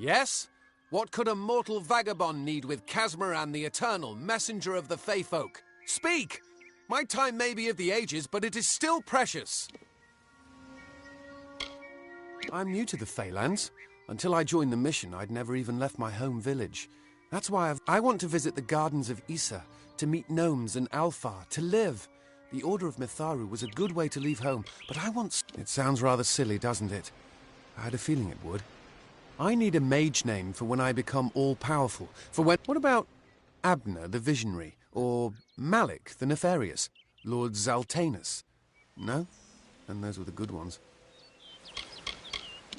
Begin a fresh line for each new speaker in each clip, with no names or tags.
Yes? What could a mortal vagabond need with Casmaran the Eternal, messenger of the Fey folk? Speak! My time may be of the ages, but it is still precious. I'm new to the Feylands. Until I joined the mission, I'd never even left my home village. That's why I want to visit the gardens of Issa, to meet gnomes and Alfar, to live. The Order of Mitharu was a good way to leave home, but I want... It sounds rather silly, doesn't it? I had a feeling it would. I need a mage name for when I become all-powerful. For when... What about Abner the Visionary? Or Malik the Nefarious? Lord Zaltanus? No? Then those were the good ones.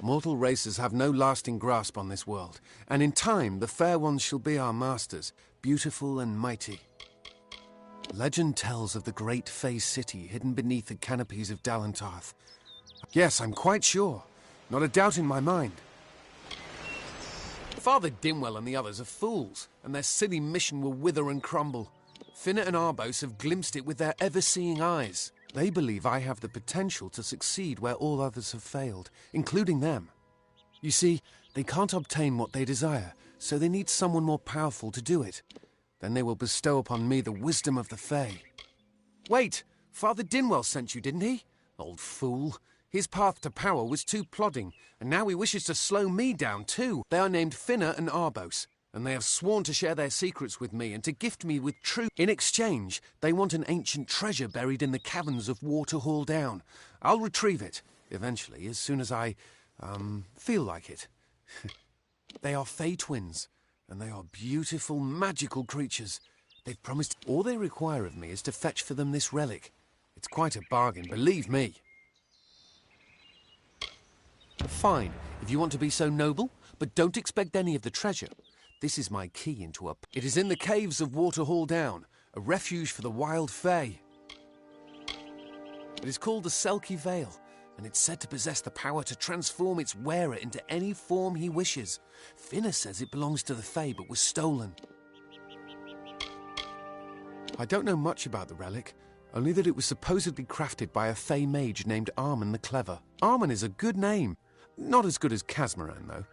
Mortal races have no lasting grasp on this world, and in time the fair ones shall be our masters, beautiful and mighty. Legend tells of the great Fey city hidden beneath the canopies of Dalantarth. Yes, I'm quite sure. Not a doubt in my mind. Father Dimwell and the others are fools, and their silly mission will wither and crumble. Finnet and Arbos have glimpsed it with their ever-seeing eyes. They believe I have the potential to succeed where all others have failed, including them. You see, they can't obtain what they desire, so they need someone more powerful to do it. Then they will bestow upon me the wisdom of the Fae. Wait! Father Dinwell sent you, didn't he? Old fool. His path to power was too plodding, and now he wishes to slow me down too. They are named Finna and Arbos, and they have sworn to share their secrets with me and to gift me with truth. In exchange, they want an ancient treasure buried in the caverns of Waterhall Down. I'll retrieve it, eventually, as soon as I, feel like it. They are Fey twins, and they are beautiful, magical creatures. They've promised all they require of me is to fetch for them this relic. It's quite a bargain, believe me. Fine, if you want to be so noble, but don't expect any of the treasure. This is my key into a... It is in the caves of Waterhall Down, a refuge for the wild Fae. It is called the Selkie Vale, and it's said to possess the power to transform its wearer into any form he wishes. Finna says it belongs to the Fae, but was stolen. I don't know much about the relic, only that it was supposedly crafted by a Fey mage named Armen the Clever. Armen is a good name. Not as good as Casmaran, though.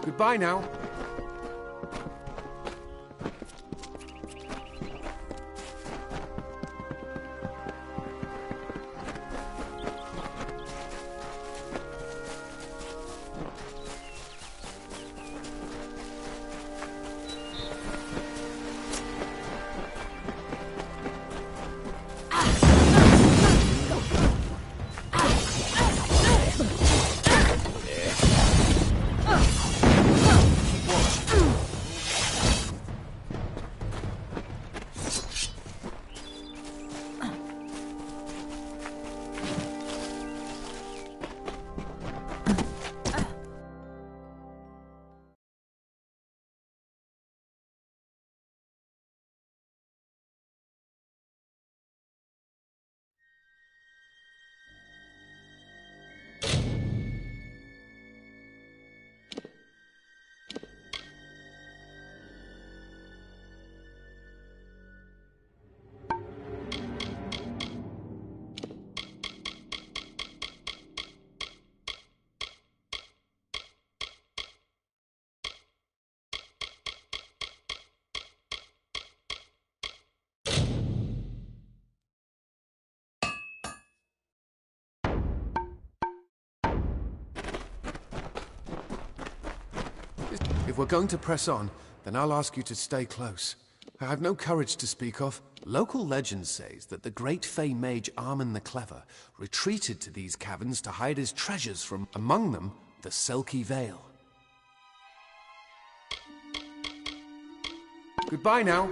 Goodbye now. If we're going to press on, then I'll ask you to stay close. I have no courage to speak of. Local legend says that the great Fey mage Armen the Clever retreated to these caverns to hide his treasures from, among them, the Selkie Vale. Goodbye now.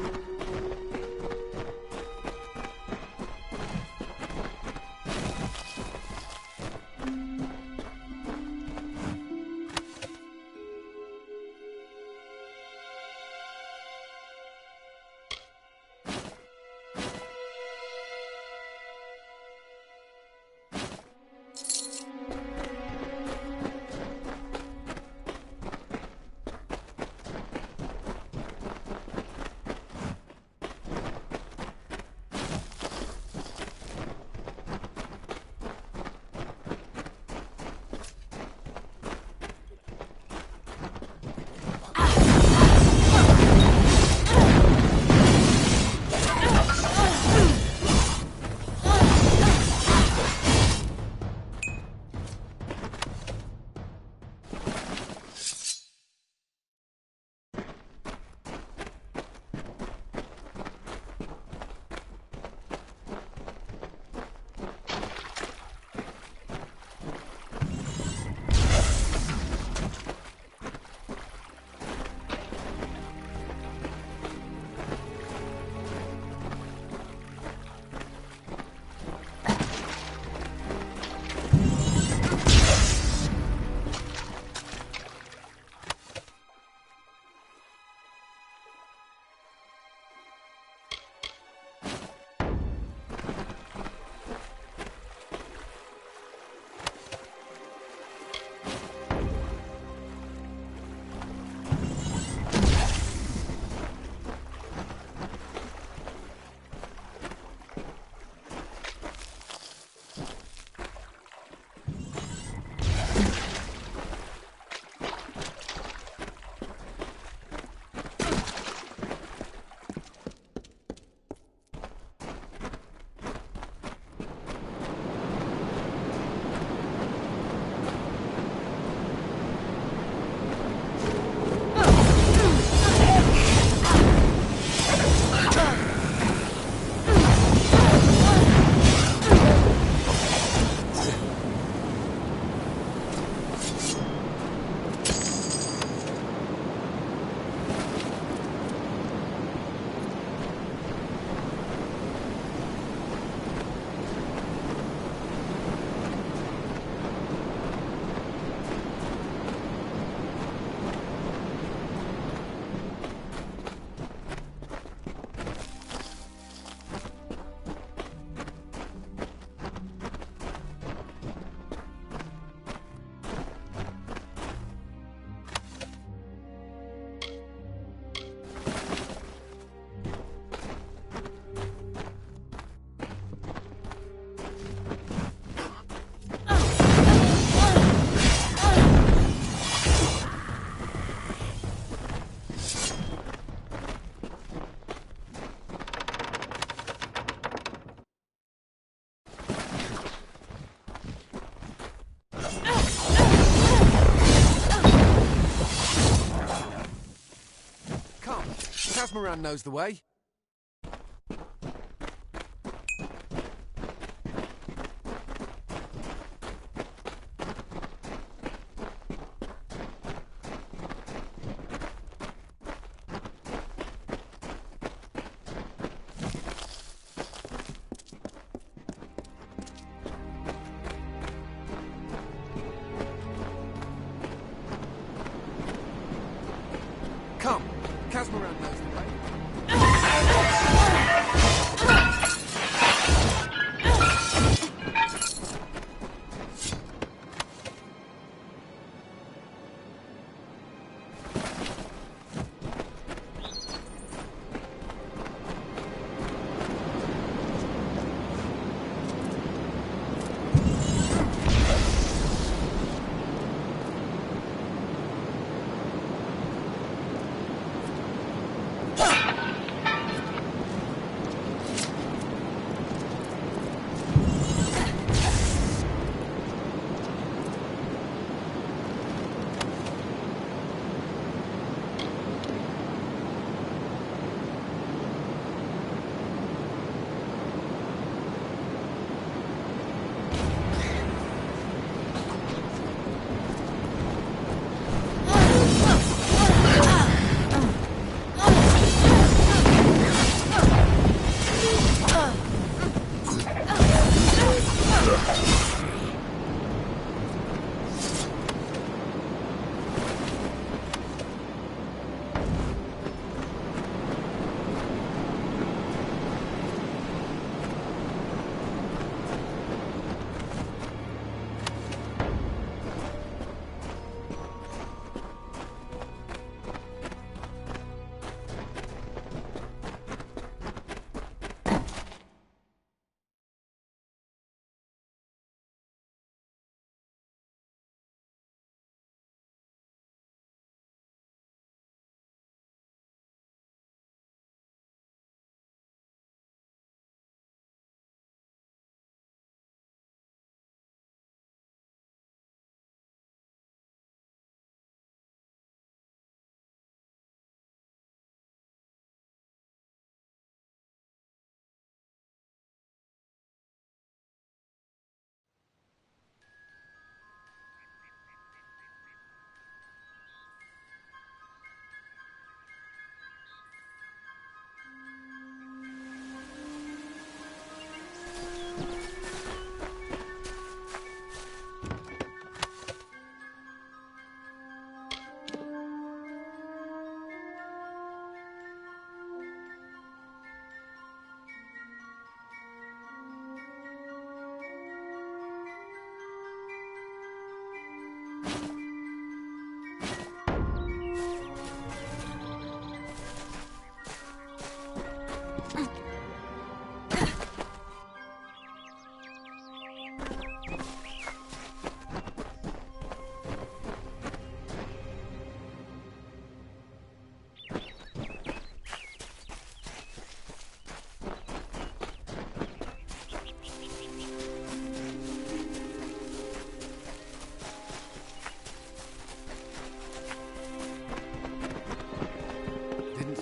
Casmaran knows the way. Come, Casmaran knows the way.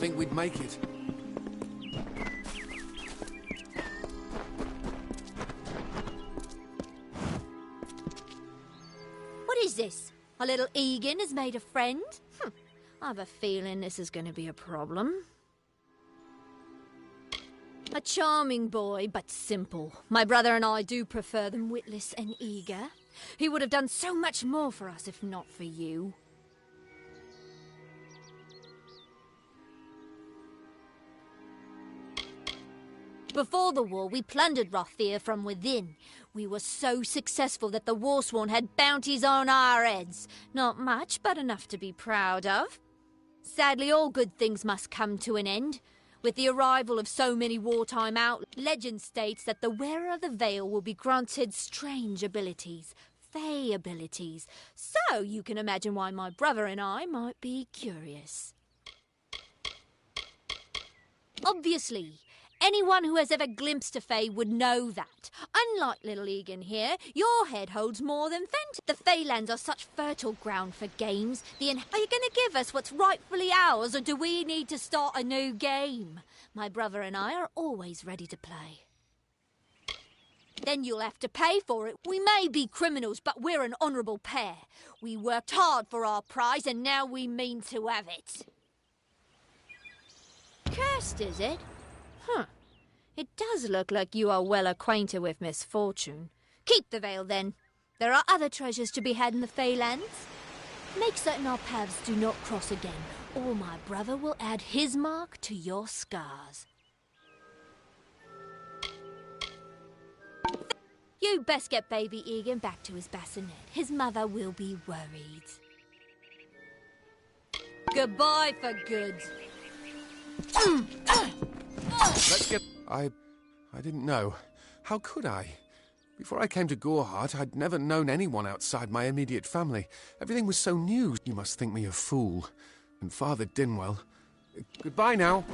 Think we'd make it.
What is this? Our little Egan has made a friend? I have a feeling this is going to be a problem. A charming boy, but simple. My brother and I do prefer them witless and eager. He would have done so much more for us if not for you. Before the war, we plundered Rothir from within. We were so successful that the Warsworn had bounties on our heads. Not much, but enough to be proud of. Sadly, all good things must come to an end. With the arrival of so many wartime outlaws, legend states that the wearer of the veil will be granted strange abilities, fey abilities. So you can imagine why my brother and I might be curious. Obviously, Anyone who has ever glimpsed a Fae would know that. Unlike little Egan here, your head holds more than Fent. The Feylands are such fertile ground for games. Are you going to give us what's rightfully ours, or do we need to start a new game? My brother and I are always ready to play. Then you'll have to pay for it. We may be criminals, but we're an honourable pair. We worked hard for our prize, and now we mean to have it. Cursed, is it? Huh. It does look like you are well acquainted with misfortune. Keep the veil, then. There are other treasures to be had in the Feylands. Make certain our paths do not cross again, or my brother will add his mark to your scars. You best get baby Egan back to his bassinet. His mother will be worried. Goodbye for good.
Let's get... I didn't know. How could I? Before I came to Gorehart, I'd never known anyone outside my immediate family. Everything was so new. You must think me a fool. And Father Dinwell. Goodbye now.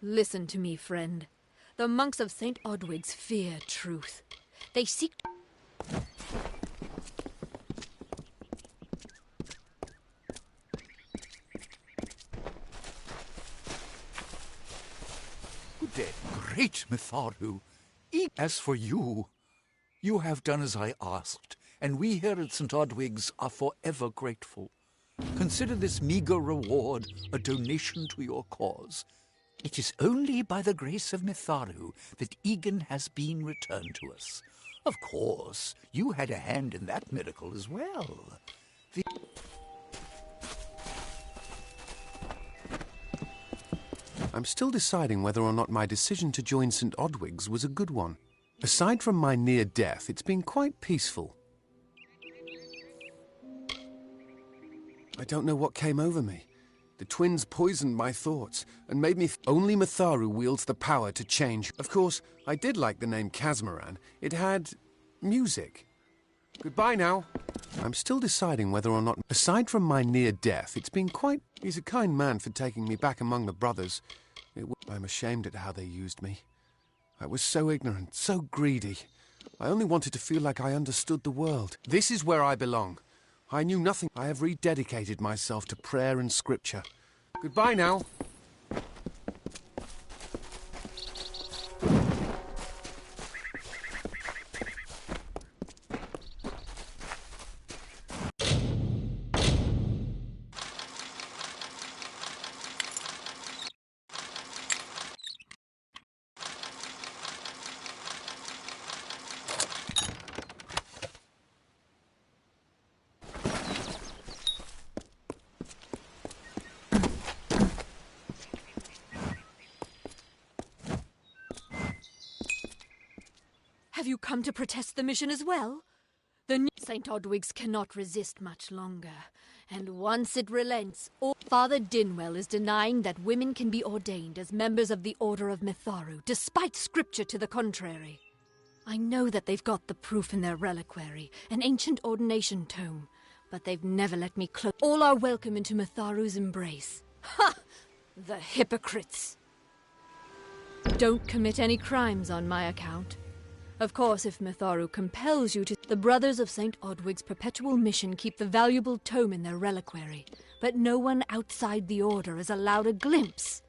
Listen to me, friend. The monks of St. Odwig's fear truth. They seek...
Good day, great Mitharu. As for you, you have done as I asked, and we here at St. Odwig's are forever grateful. Consider this meager reward a donation to your cause. It is only by the grace of Mitharu that Egan has been returned to us. Of course, you had a hand in that miracle as well.
I'm still deciding whether or not my decision to join St. Odwig's was a good one. Aside from my near death, it's been quite peaceful. I don't know what came over me. The twins poisoned my thoughts and made me only Matharu wields the power to change. Of course, I did like the name Kazmaran. It had music. Goodbye now. I'm still deciding whether or not, aside from my near death, it's been quite... He's a kind man for taking me back among the brothers. I'm ashamed at how they used me. I was so ignorant, so greedy. I only wanted to feel like I understood the world. This is where I belong. I knew nothing. I have rededicated myself to prayer and scripture. Goodbye now.
Have you come to protest the mission as well? The new St. Odwigs cannot resist much longer, and once it relents, Father Dinwell is denying that women can be ordained as members of the Order of Mitharu, despite scripture to the contrary. I know that they've got the proof in their reliquary, an ancient ordination tome, but they've never let me close. All are welcome into Mitharu's embrace. Ha! The hypocrites! Don't commit any crimes on my account. Of course, if Mitharu compels you to... The Brothers of St. Odwig's perpetual mission keep the valuable tome in their reliquary, but no one outside the Order is allowed a glimpse.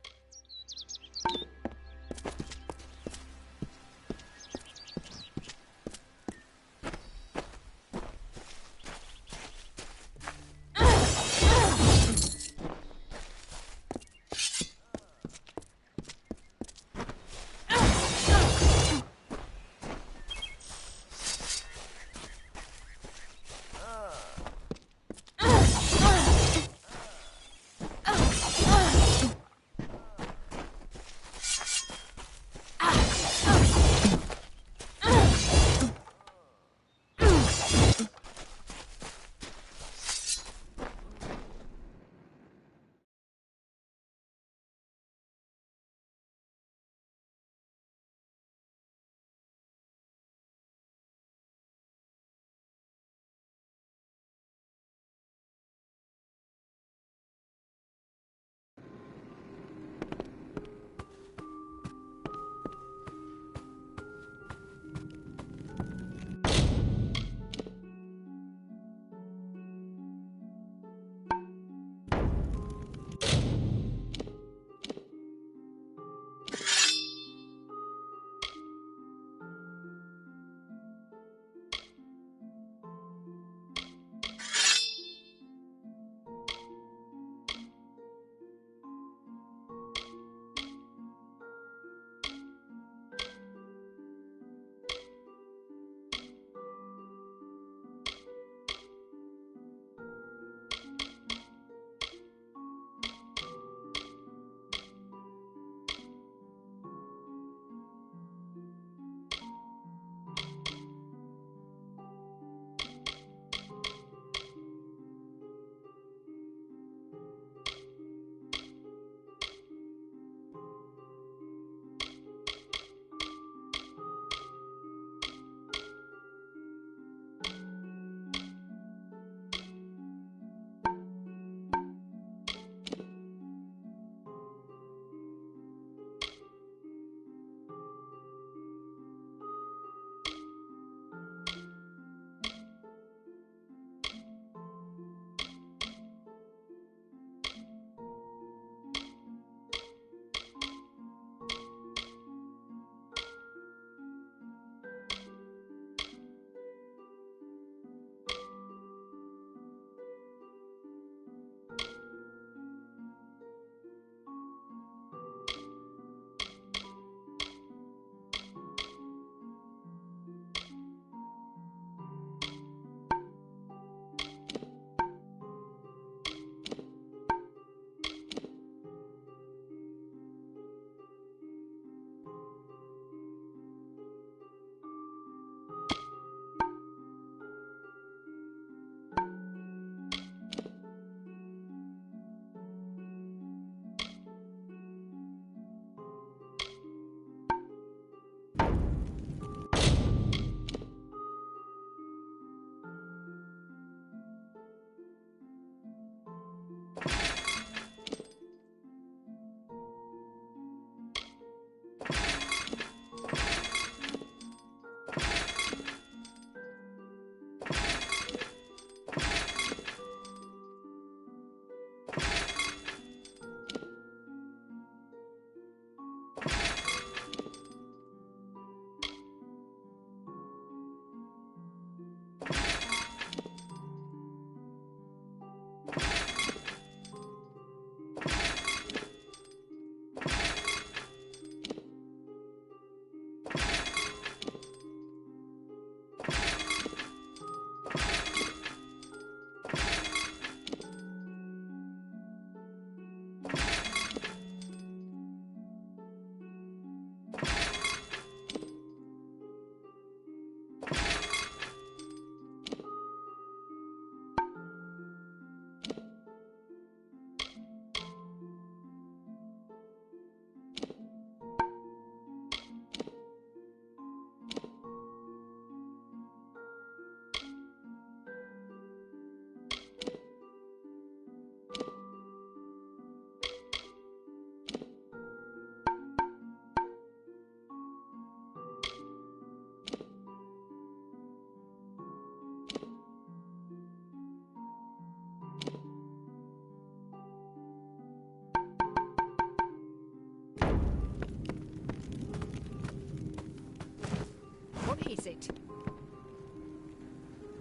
What is it?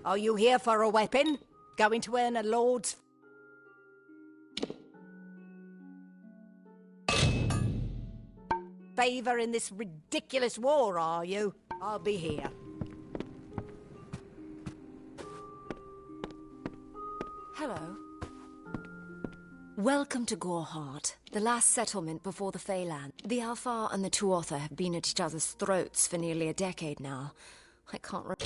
Are you here for a weapon? Going to earn a lord's favour in this ridiculous war, are you? I'll be here.
Hello. Welcome to Goreheart, the last settlement before the Feyland. The Alfar and the Tuatha have been at each other's throats for nearly a decade now. I can't remember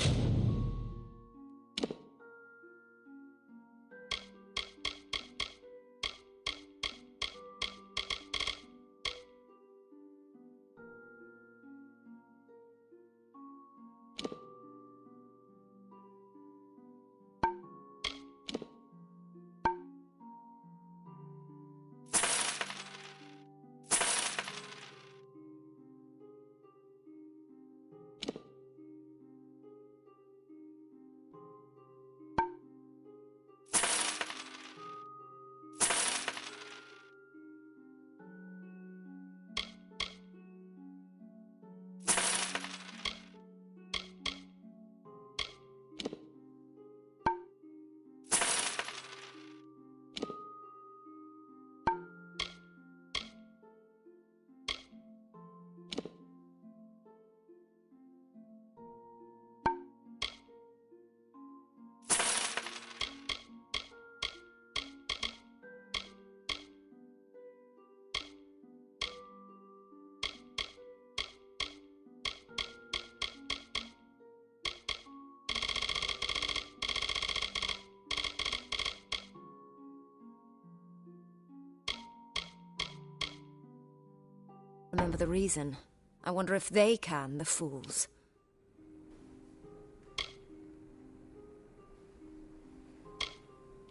the reason. I wonder if they can, the fools.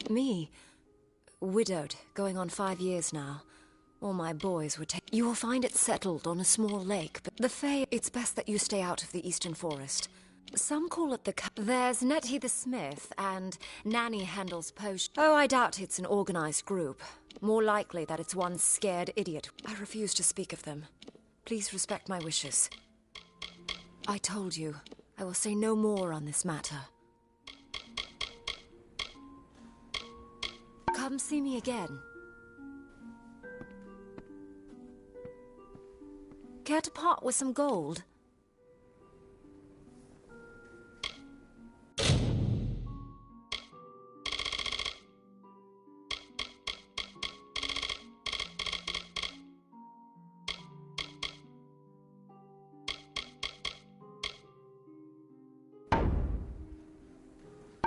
Me? Widowed, going on 5 years now. All my boys were taken. You will find it settled on a small lake, but the Fae, it's best that you stay out of the eastern forest. Some call it the... There's Nettie the Smith, and Nanny handles potions. Oh, I doubt it's an organized group. More likely that it's one scared idiot. I refuse to speak of them. Please respect my wishes. I told you, I will say no more on this matter. Come see me again. Care to part with some gold?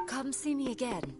Come see me again.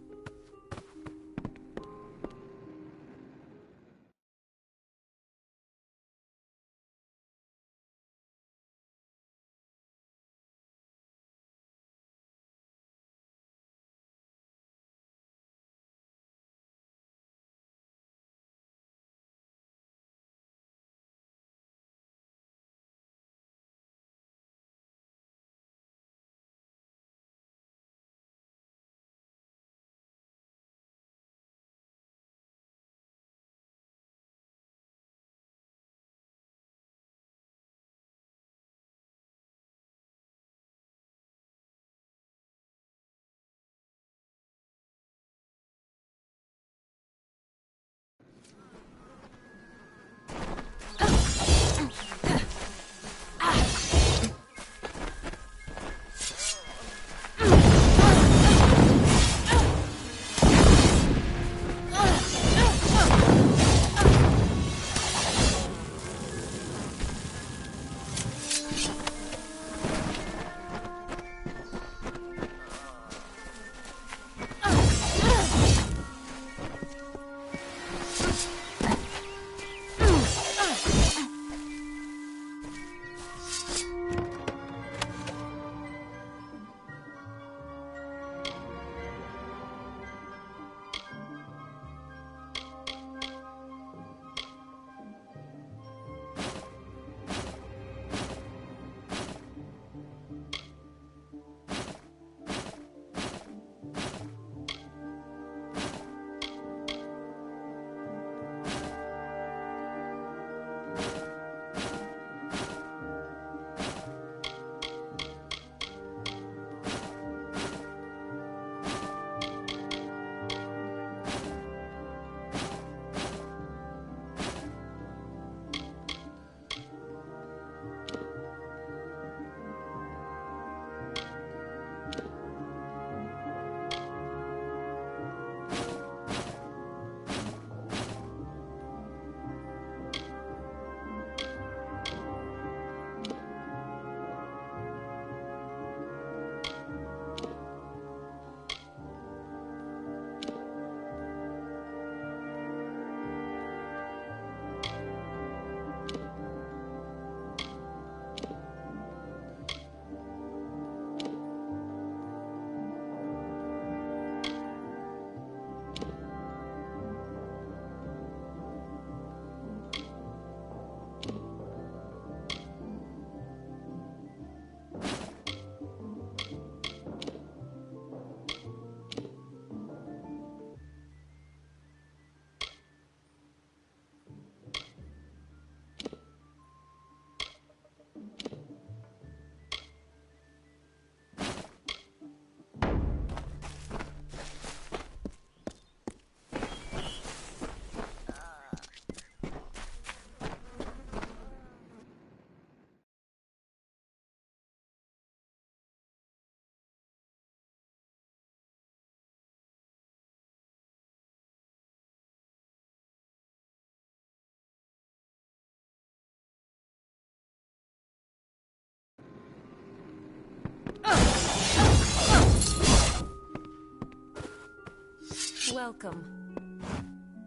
Welcome.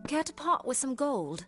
Care to part with some gold?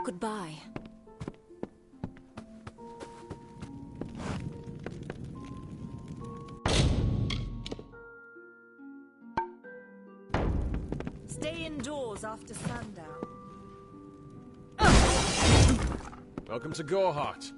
Goodbye.
Stay indoors after sundown.
Welcome to Gorehart.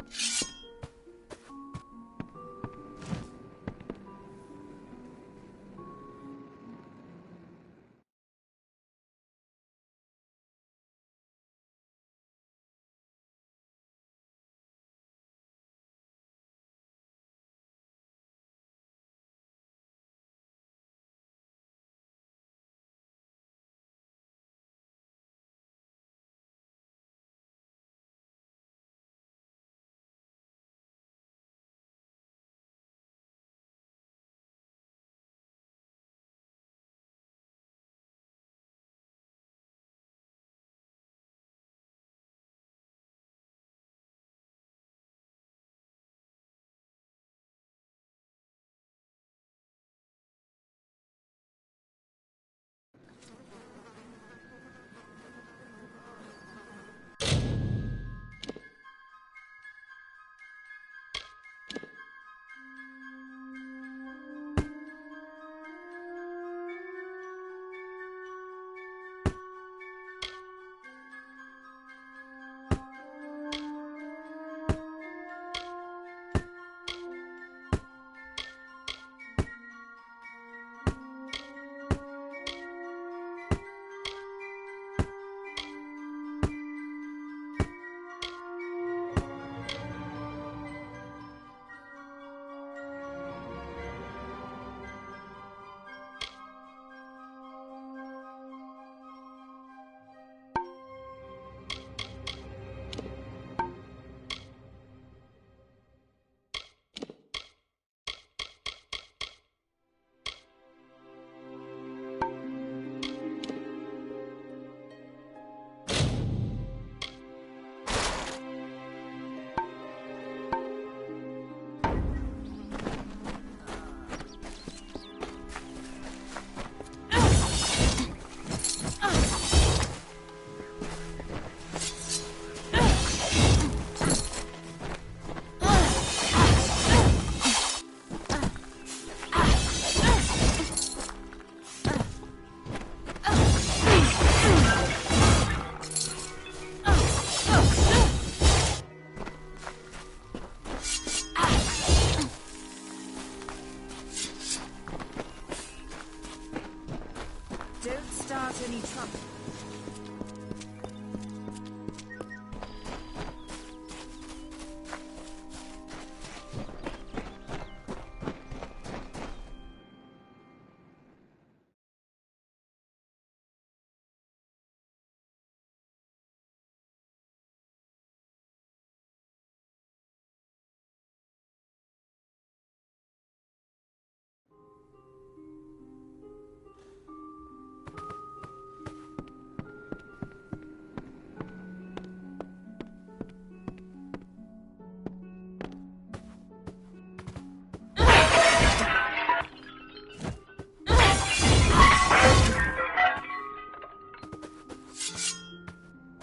Don't start any trouble.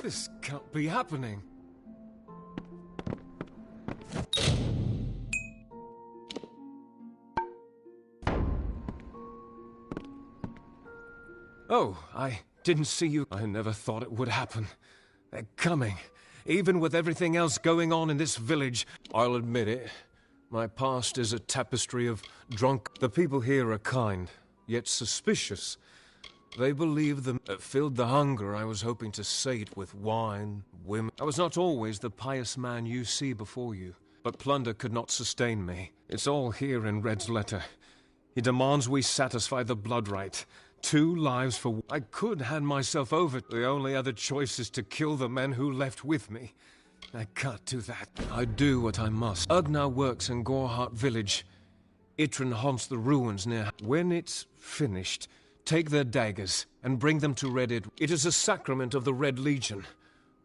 This can't be happening. Oh, I didn't see you. I never thought it would happen. They're coming. Even with everything else going on in this village, I'll admit it. My past is a tapestry of drunk. The people here are kind, yet suspicious. They believe them filled the hunger I was hoping to sate with wine, women. I was not always the pious man you see before you, but plunder could not sustain me. It's all here in Red's letter. He demands we satisfy the blood right. 2 lives for... I could hand myself over. The only other choice is to kill the men who left with me. I can't do that. I do what I must. Ugnar works in Gorhart village. Itrin haunts the ruins near... When it's finished, take their daggers and bring them to Red Id. It is a sacrament of the Red Legion.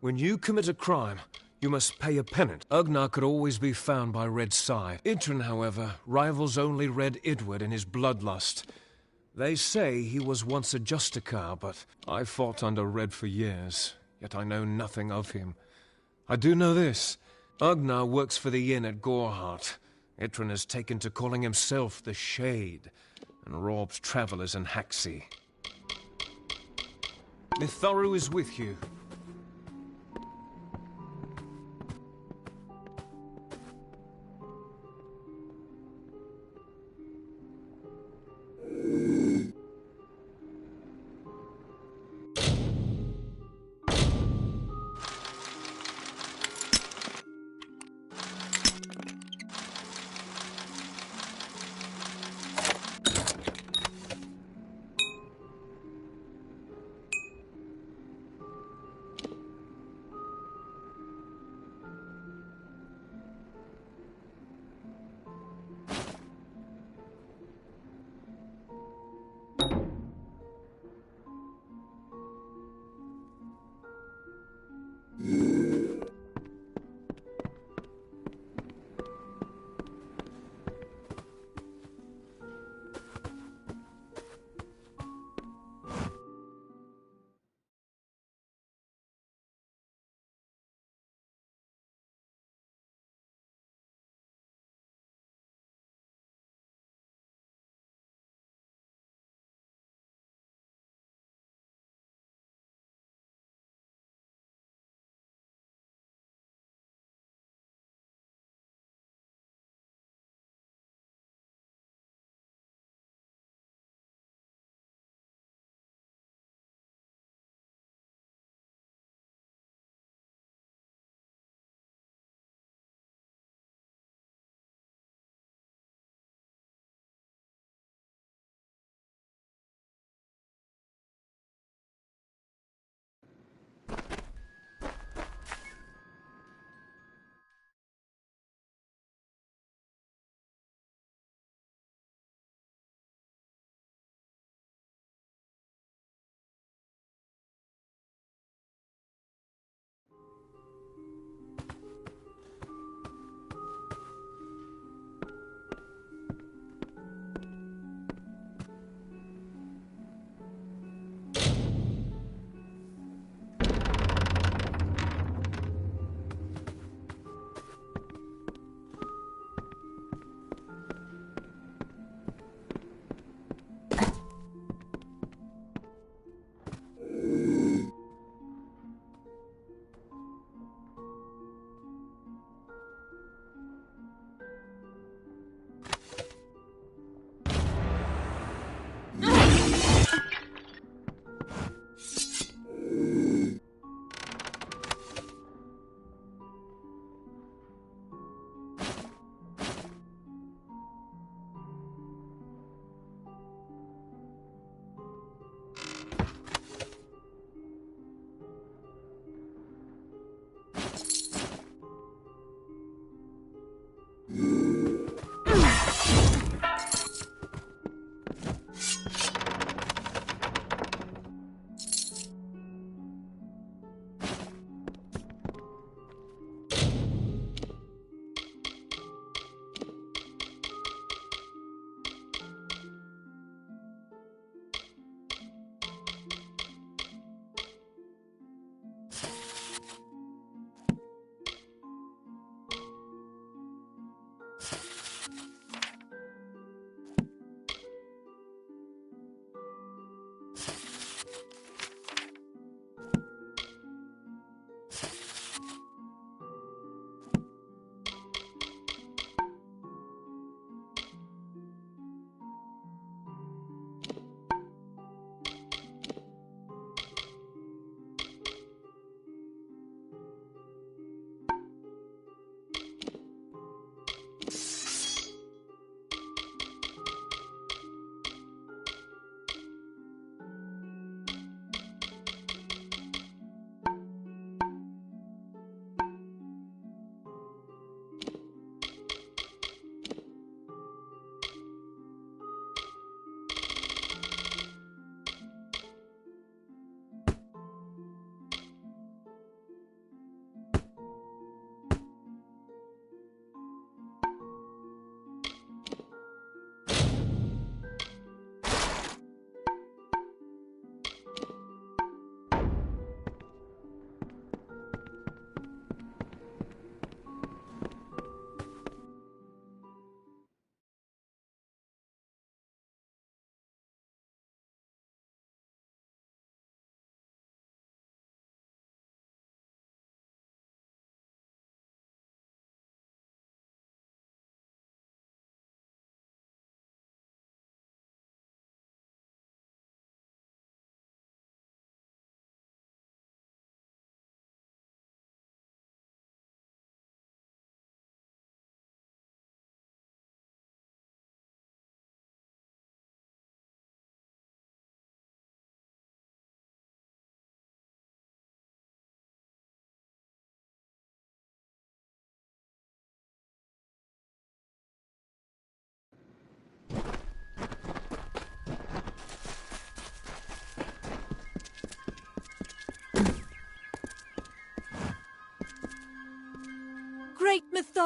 When you commit a crime, you must pay a penance. Ugnar could always be found by Red's side. Itrin, however, rivals only Red Idward in his bloodlust. They say he was once a Justicar, but I fought under Red for years, yet I know nothing of him. I do know this. Ugnar works for the inn at Gorhart. Itrin has taken to calling himself the Shade, and robs travellers in Haxi. Mitharu is with you.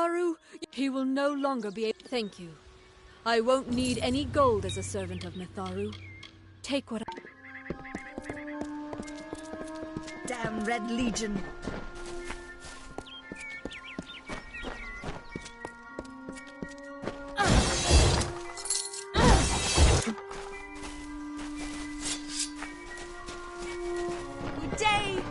Mitharu, he will no longer be able... Thank you. I won't need any gold as a servant of Mitharu. Take what
Damn Red Legion. Good day.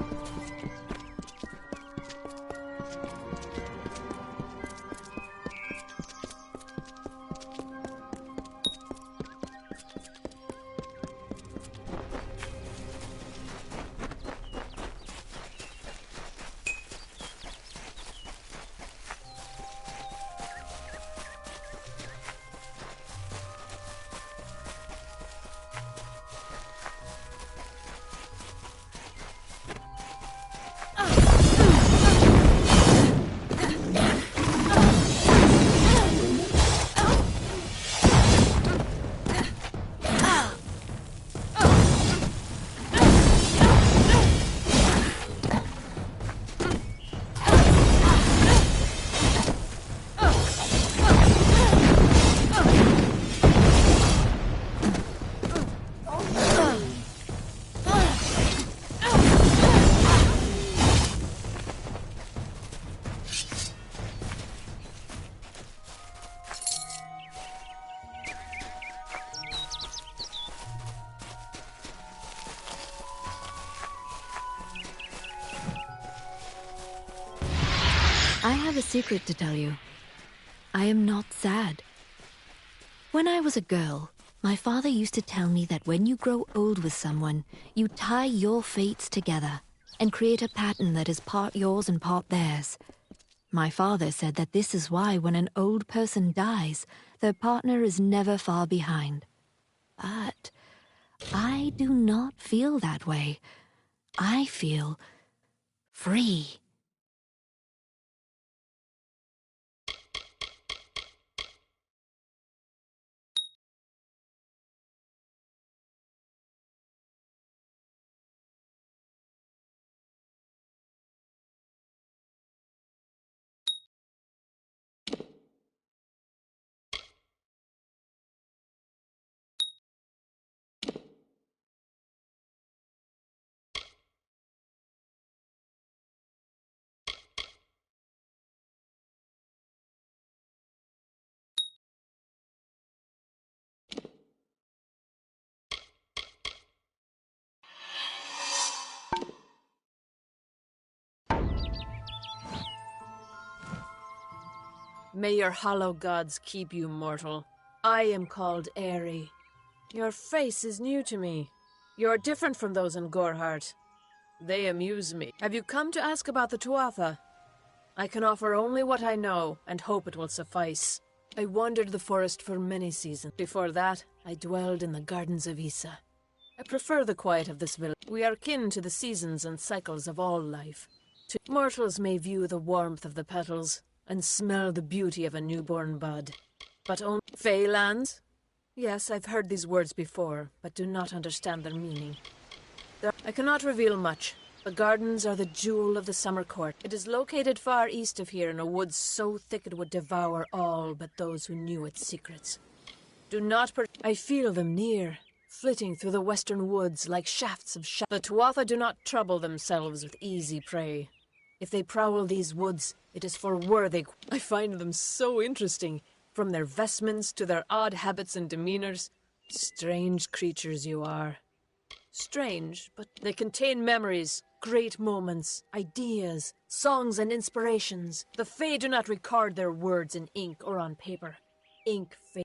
I have a secret to tell you. I am not sad. When I was a girl, my father used to tell me that when you grow old with someone, you tie your fates together and create a pattern that is part yours and part theirs. My father said that this is why when an old person dies, their partner is never far behind. But I do not feel that way. I feel free.
May your hollow gods keep you mortal. I am called Aerie. Your face is new to me. You're different from those in Gorhart. They amuse me. Have you come to ask about the Tuatha? I can offer only what I know, and hope it will suffice. I wandered the forest for many seasons. Before that, I dwelled in the gardens of Issa. I prefer the quiet of this village. We are kin to the seasons and cycles of all life. Mortals may view the warmth of the petals, and smell the beauty of a newborn bud. But only Feylands? Yes, I've heard these words before, but do not understand their meaning. I cannot reveal much. The gardens are the jewel of the summer court. It is located far east of here in a wood so thick it would devour all but those who knew its secrets. Do not I feel them near, flitting through the western woods like shafts of The Tuatha do not trouble themselves with easy prey. If they prowl these woods, it is for worthy. I find them so interesting, from their vestments to their odd habits and demeanors. Strange creatures you are. Strange, but they contain memories, great moments, ideas, songs and inspirations. The Fae do not record their words in ink or on paper.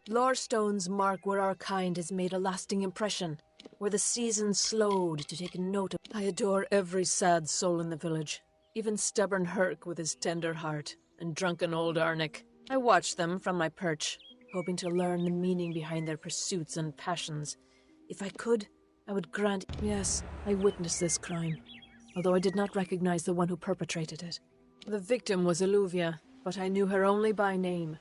Lore stones mark where our kind has made a lasting impression, where the seasons slowed to take note of. I adore every sad soul in the village. Even stubborn Herc with his tender heart, and drunken old Arnick. I watch them from my perch, hoping to learn the meaning behind their pursuits and passions. If I could, I would grant... Yes, I witnessed this crime, although I did not recognize the one who perpetrated it. The victim was Illuvia, but I knew her only by name.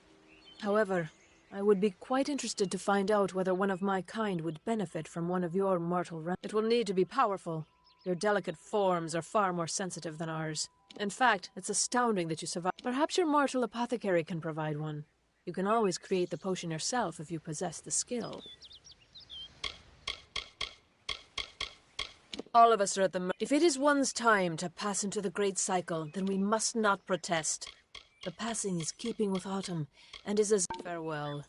However, I would be quite interested to find out whether one of my kind would benefit from one of your mortal It will need to be powerful. Your delicate forms are far more sensitive than ours. In fact, it's astounding that you survived. Perhaps your mortal apothecary can provide one. You can always create the potion yourself if you possess the skill. All of us are at the If it is one's time to pass into the great cycle, then we must not protest. The passing is keeping with autumn, and is as farewell.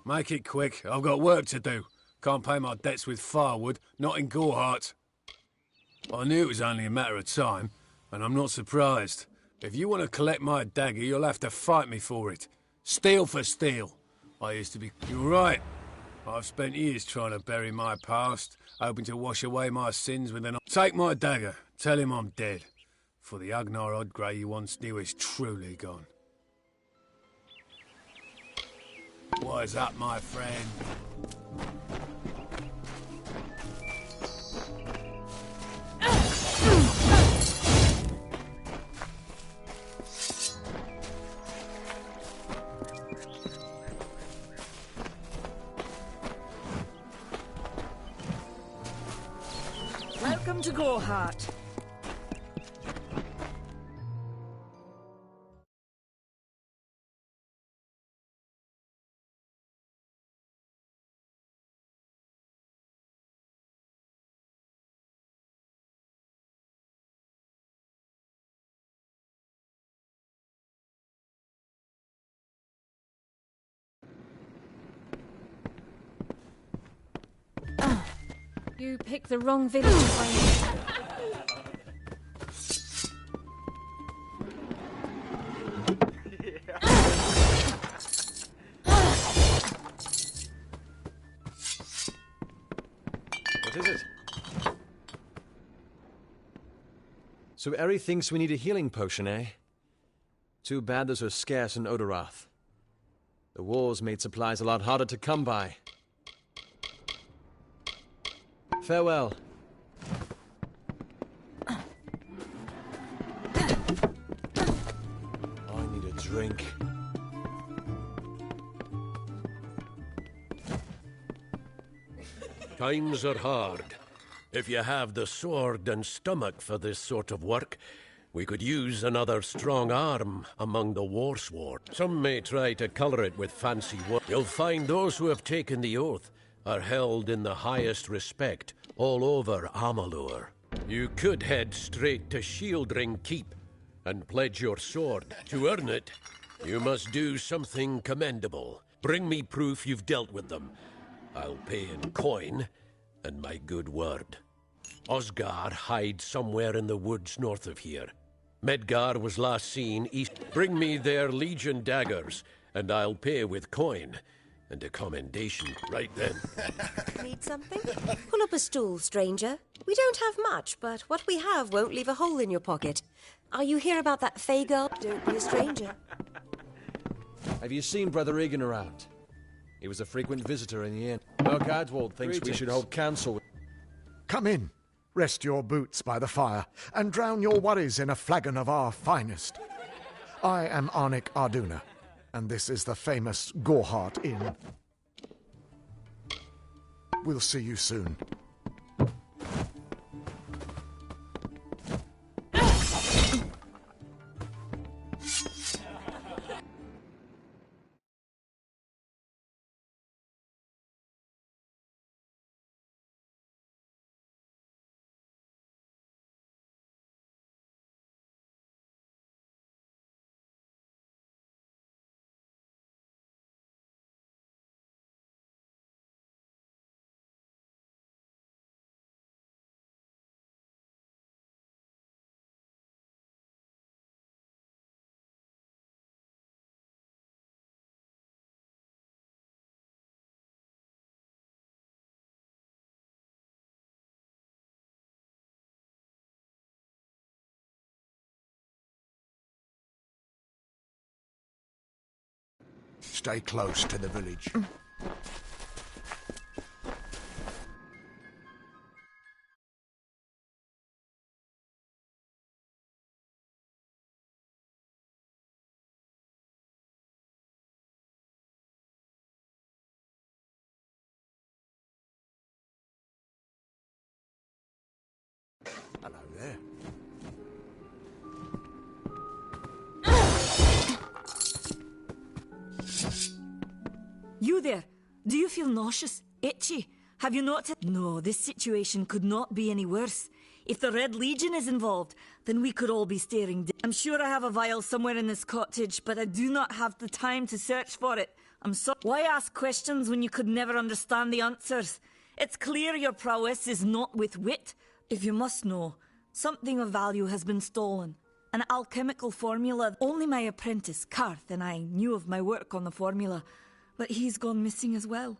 Make it quick. I've got work to do. Can't pay my debts with firewood, not in Gorhart. I knew it was only a matter of time, and I'm not surprised. If you want to collect my dagger, you'll have to fight me for it. Steel for steel. I used to be... You're right. I've spent years trying to bury my past, hoping to wash away my sins with an... Take my dagger. Tell him I'm dead. For the Agnar Odgrey you once knew is truly gone. What is up, my friend?
Welcome to Gorhart.
You picked the wrong village to find.
What is it? So Eri thinks we need a healing potion, eh? Too bad those are scarce in Odorath. The wars made supplies a lot harder to come by. Farewell. drink.
Times are hard. If you have the sword and stomach for this sort of work, we could use another strong arm among the warsworn. Some may try to colour it with fancy words. You'll find those who have taken the oath are held in the highest respect all over Amalur. You could head straight to Shieldring Keep and pledge your sword. To earn it, you must do something commendable. Bring me proof you've dealt with them. I'll pay in coin and my good word. Osgar hides somewhere in the woods north of here. Medgar was last seen east. Bring me their Legion daggers, and I'll pay with coin and a commendation right then.
Need something? Pull up a stool, stranger. We don't have much, but what we have won't leave a hole in your pocket. Are you here about that Fey girl? Don't be a stranger.
Have you seen Brother Egan around? He was a frequent visitor in the inn. Well, Gadwald thinks we should hold council.
Come in. Rest your boots by the fire, and drown your worries in a flagon of our finest. I am Arnik Arduna, and this is the famous Gorhart Inn. We'll see you soon. Stay close to the village. Hello there.
You there! Do you feel nauseous? Itchy? Have you noticed? No, this situation could not be any worse. If the Red Legion is involved, then we could all be staring dead. I'm sure I have a vial somewhere in this cottage, but I do not have the time to search for it. I'm sorry. Why ask questions when you could never understand the answers? It's clear your prowess is not with wit. If you must know, something of value has been stolen. An alchemical formula. Only my apprentice, Karth, and I knew of my work on the formula. But he's gone missing as well.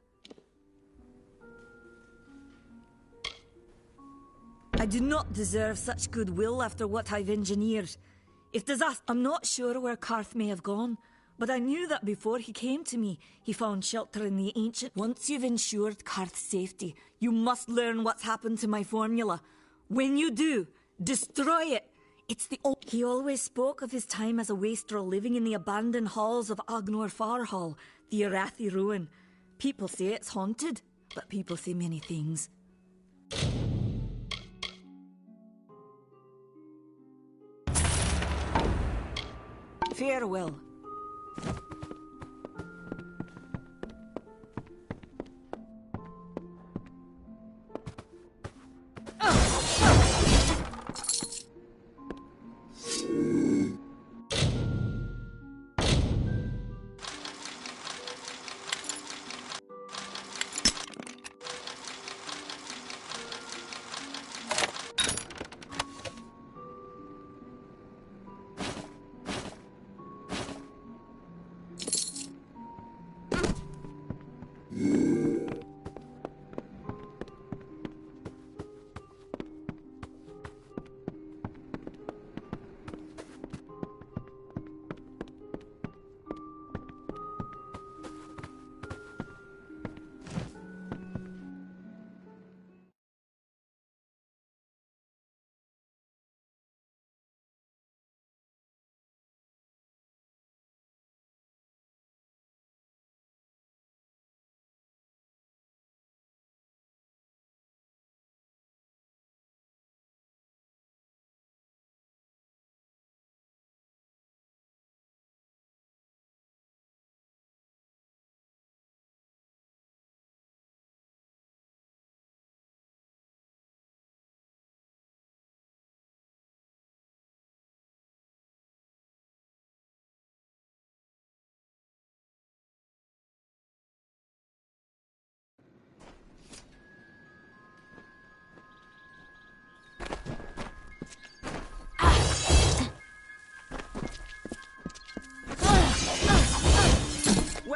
I do not deserve such goodwill after what I've engineered. If disaster... I'm not sure where Karth may have gone, but I knew that before he came to me, he found shelter in the ancient... Once you've ensured Karth's safety, you must learn what's happened to my formula. When you do, destroy it. It's the old... He always spoke of his time as a wastrel living in the abandoned halls of Agnor Farhall, the Arathi ruin. People say it's haunted, but people say many things. Farewell.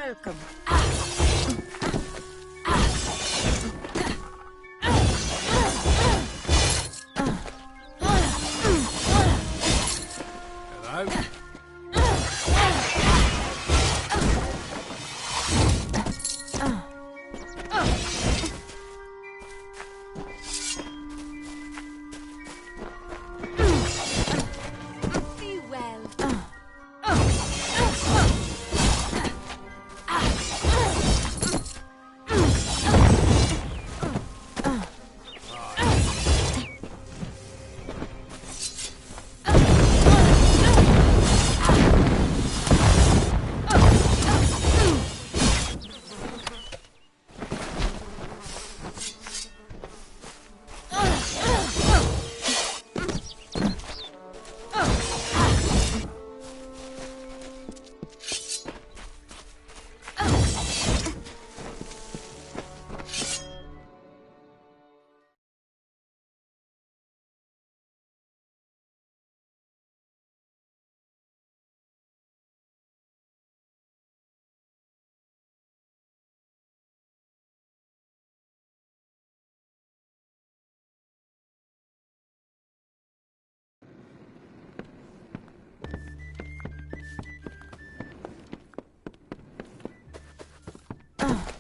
welcome.
Hello?
Be well.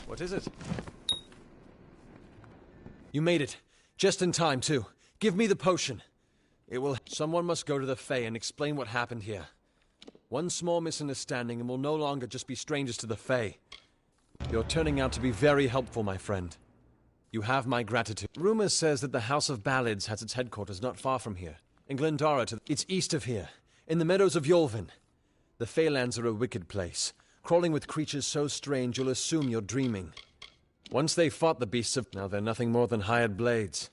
What is it? You made it. Just in time, too. Give me the potion. It will... Someone must go to the Fae and explain what happened here. One small misunderstanding and we'll no longer just be strangers to the Fae. You're turning out to be very helpful, my friend. You have my gratitude. Rumor says that the House of Ballads has its headquarters not far from here. In Glendara, it's east of here. In the meadows of Yolvin. The Feylands are a wicked place. Crawling with creatures so strange you'll assume you're dreaming. Once they fought the beasts of... Now they're nothing more than hired blades.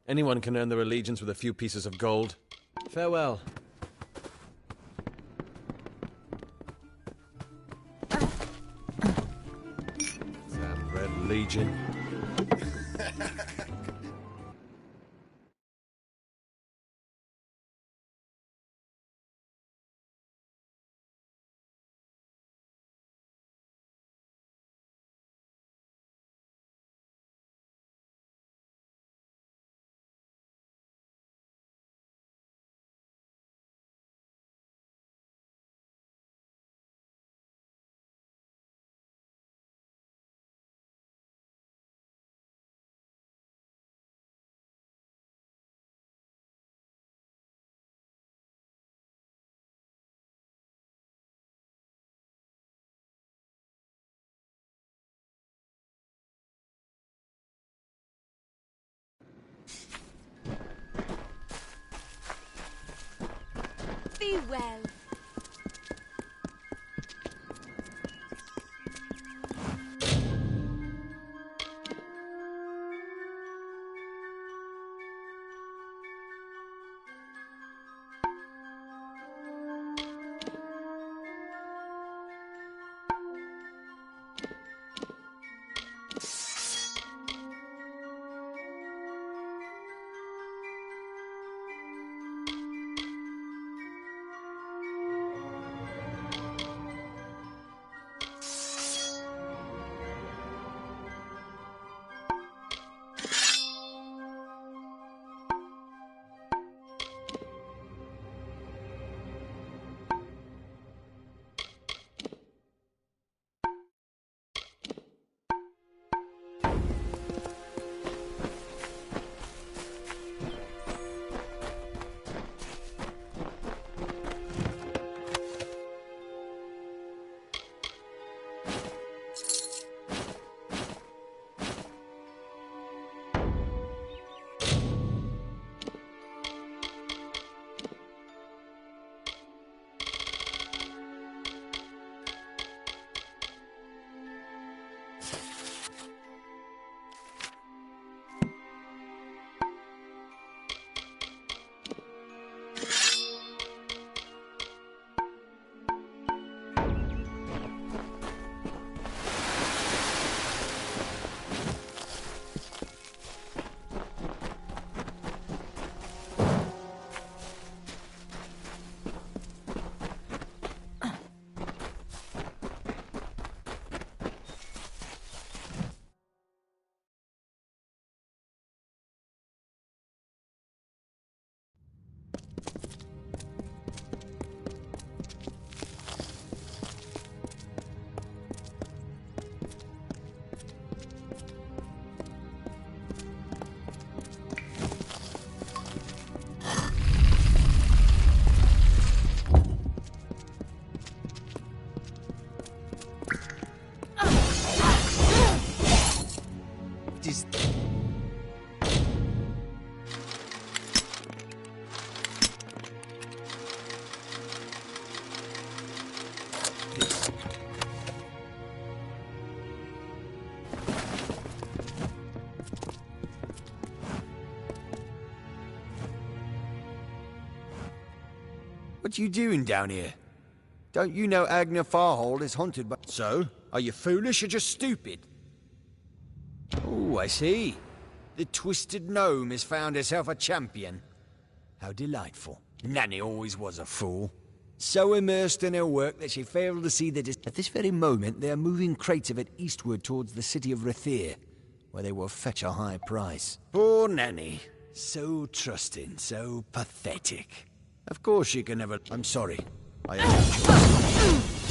Anyone can earn their allegiance with a few pieces of gold. Farewell. Damn Red Legion.
Be well.
this.
What you doing down here? Don't you know Agner Farhold is haunted by...
So? Are you foolish or just stupid?
Oh, I see. The Twisted Gnome has found herself a champion. How delightful. Nanny always was a fool. So immersed in her work that she failed to see that at this very moment they are moving crates of it eastward towards the city of Rathir, where they will fetch a high price. Poor Nanny. So trusting, so pathetic. Of course she can never... I'm sorry. I have no choice.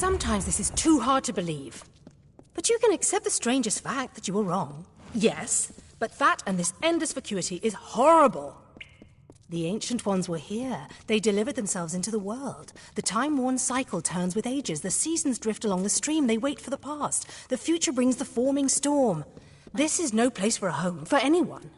Sometimes this is too hard to believe. But you can accept the strangest fact that you were wrong. Yes, but that and this endless vacuity is horrible. The Ancient Ones were here. They delivered themselves into the world. The time-worn cycle turns with ages. The seasons drift along the stream. They wait for the past. The future brings the forming storm. This is no place for a home, for anyone.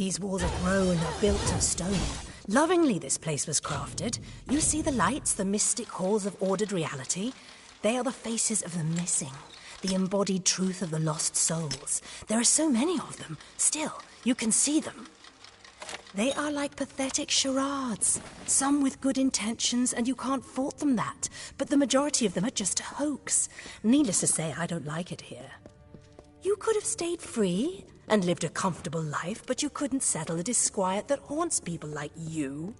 These walls are grown or built of stone. Lovingly this place was crafted. You see the lights, the mystic halls of ordered reality? They are the faces of the missing, the embodied truth of the lost souls. There are so many of them. Still, you can see them. They are like pathetic charades, some with good intentions, and you can't fault them that. But the majority of them are just a hoax. Needless to say, I don't like it here. You could have stayed free and lived a comfortable life, but you couldn't settle the disquiet that haunts people like you.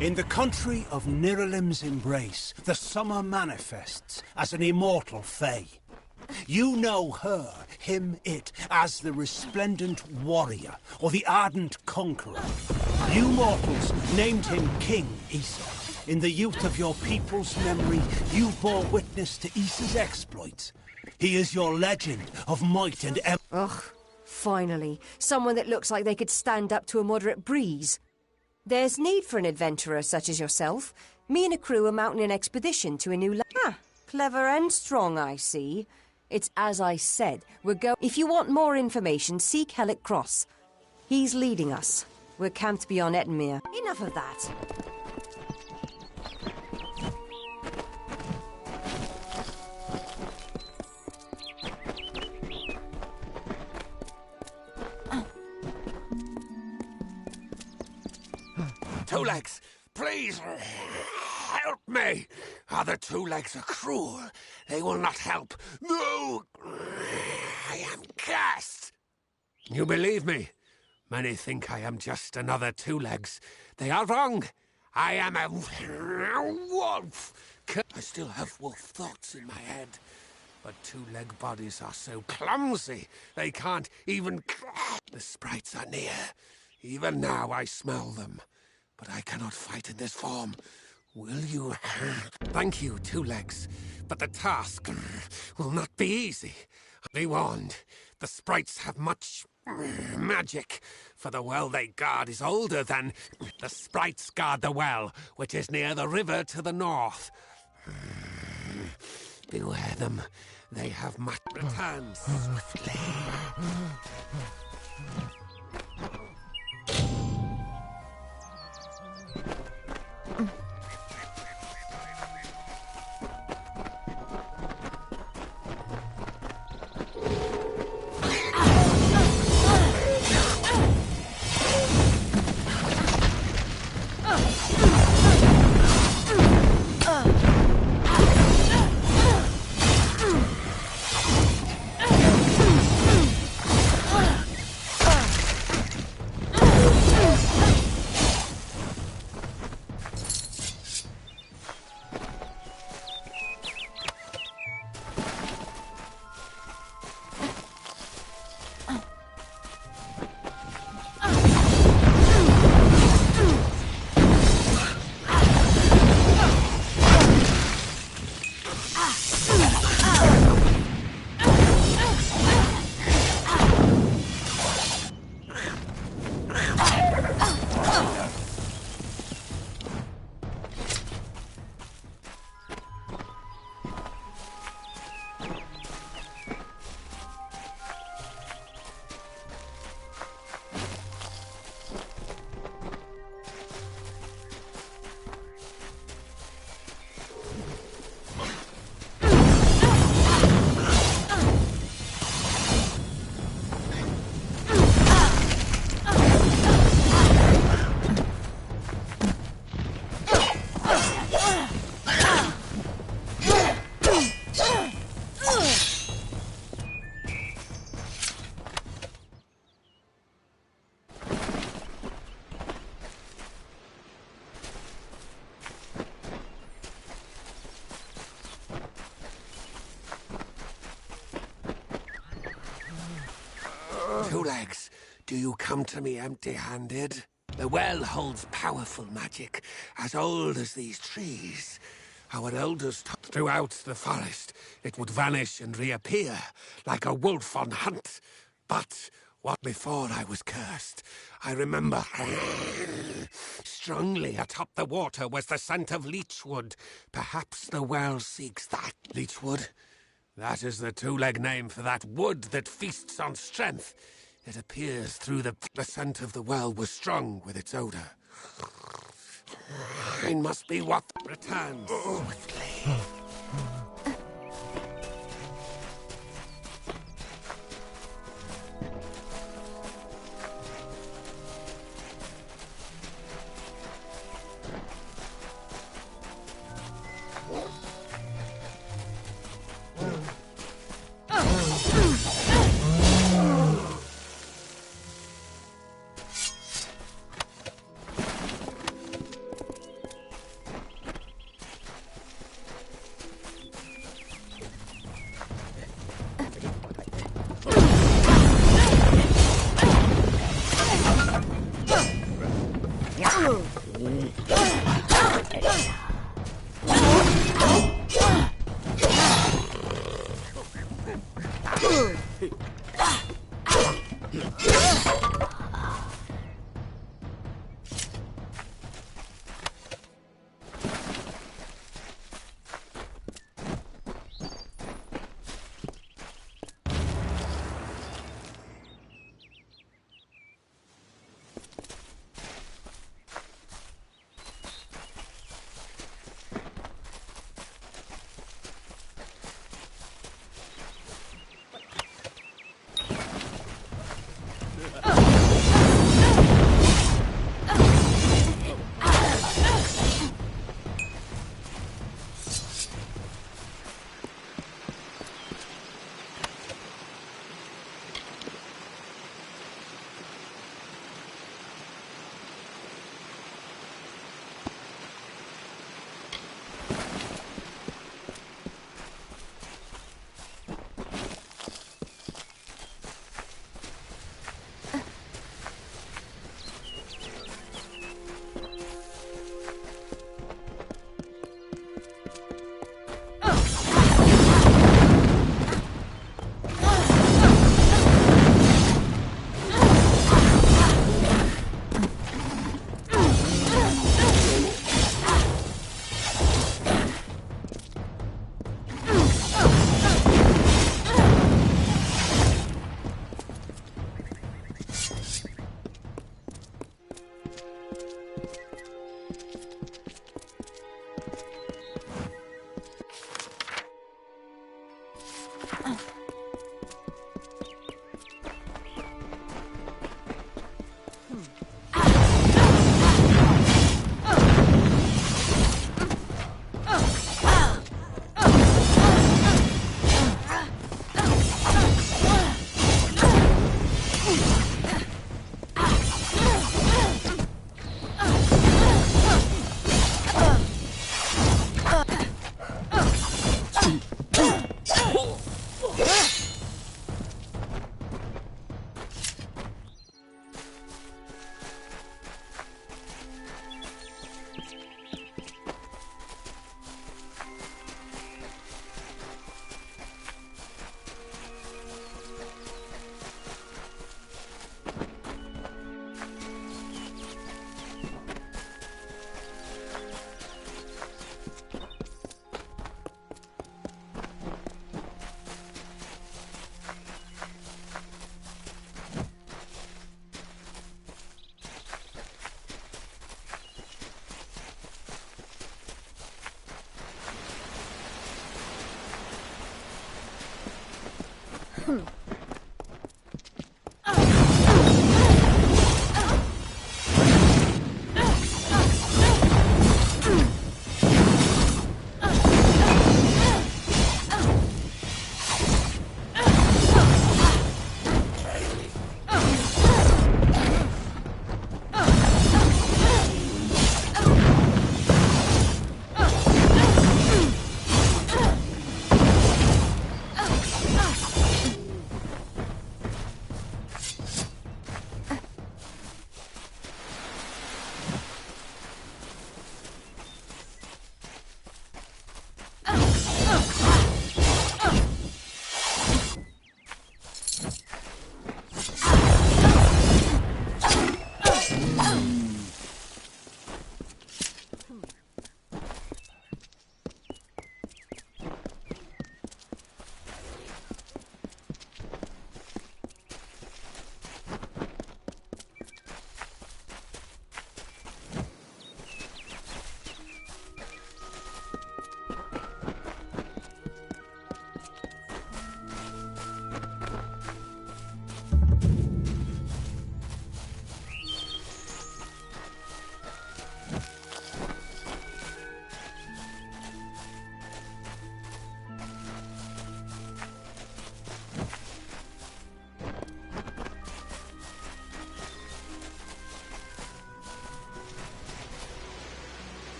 In the country of Niralim's embrace, the summer manifests as an immortal fae. You know her, him, it, as the resplendent warrior, or the ardent conqueror. You mortals named him King Issa. In the youth of your people's memory, you bore witness to Issa's exploits. He is your legend of might and
Ugh, finally, someone that looks like they could stand up to a moderate breeze. There's need for an adventurer such as yourself. Me and a crew are mounting an expedition to a new land. Ah, clever and strong, I see. It's as I said, If you want more information, seek Hellick Cross. He's leading us. We're camped beyond Ettenmere. Enough of that.
Two Legs, please, help me. Other Two Legs are cruel. They will not help. No, I am cursed. You believe me? Many think I am just another Two Legs. They are wrong. I am a wolf. I still have wolf thoughts in my head. But two-leg bodies are so clumsy, they can't even... The sprites are near. Even now I smell them. But I cannot fight in this form. Will you? Thank you, Two Legs. But the task will not be easy. Be warned, the sprites have much magic. For the well they guard is older than... The sprites guard the well, which is near the river to the north. Beware them. They have much... Return swiftly.
Two Legs, do you come to me empty-handed? The well holds powerful magic, as old as these trees. Our elders throughout the forest, it would vanish and reappear, like a wolf on hunt. But what before I was cursed, I remember strongly atop the water was the scent of leechwood. Perhaps the well seeks that. Leechwood? That is the two-leg name for that wood that feasts on strength. It appears through the scent of the well was strong with its odor. It must be what returns.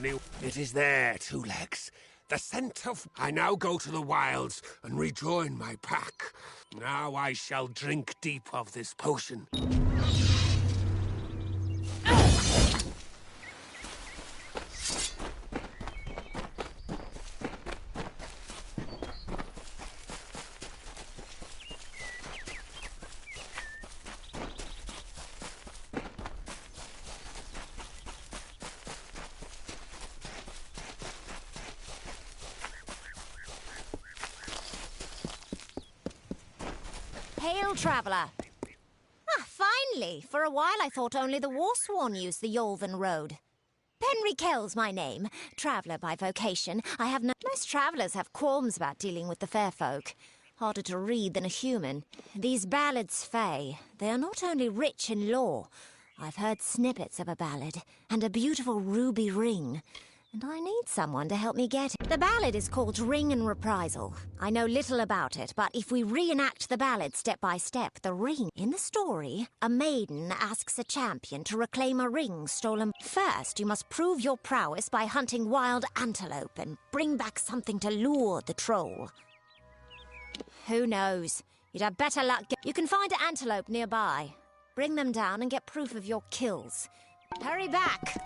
It is there, Two Legs. The scent of... I now go to the wilds and rejoin my pack. Now I shall drink deep of this potion.
Hail, traveller. Ah, finally. For a while I thought only the Warsworn used the Yolven Road. Penry Kell's my name. Traveller by vocation. I have no... Most travellers have qualms about dealing with the fair folk. Harder to read than a human. These ballads, Fae, they are not only rich in lore. I've heard snippets of a ballad, and a beautiful ruby ring. And I need someone to help me get it. The ballad is called Ring and Reprisal. I know little about it, but if we reenact the ballad step by step, the ring... In the story, a maiden asks a champion to reclaim a ring stolen... First, you must prove your prowess by hunting wild antelope and bring back something to lure the troll. Who knows? You'd have better luck... You can find an antelope nearby. Bring them down and get proof of your kills. Hurry back!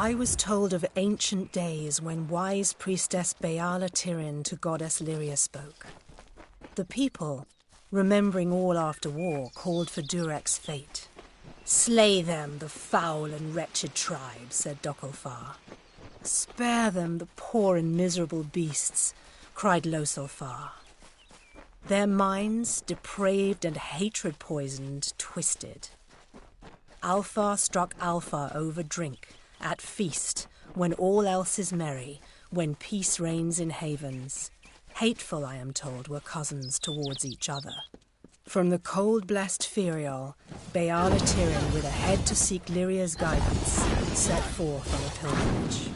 I was told of ancient days when wise priestess Beala Tirin to goddess Lyria spoke. The people, remembering all after war, called for Durek's fate. "Slay them, the foul and wretched tribe," said Dokalfar. "Spare them, the poor and miserable beasts," cried Losalfar. Their minds, depraved and hatred-poisoned, twisted. Alfar struck Alfar over drink, at feast, when all else is merry, when peace reigns in havens. Hateful, I am told, were cousins towards each other. From the cold-blessed Ferial, Beala Tirin, with a head to seek Lyria's guidance, set forth on a pilgrimage.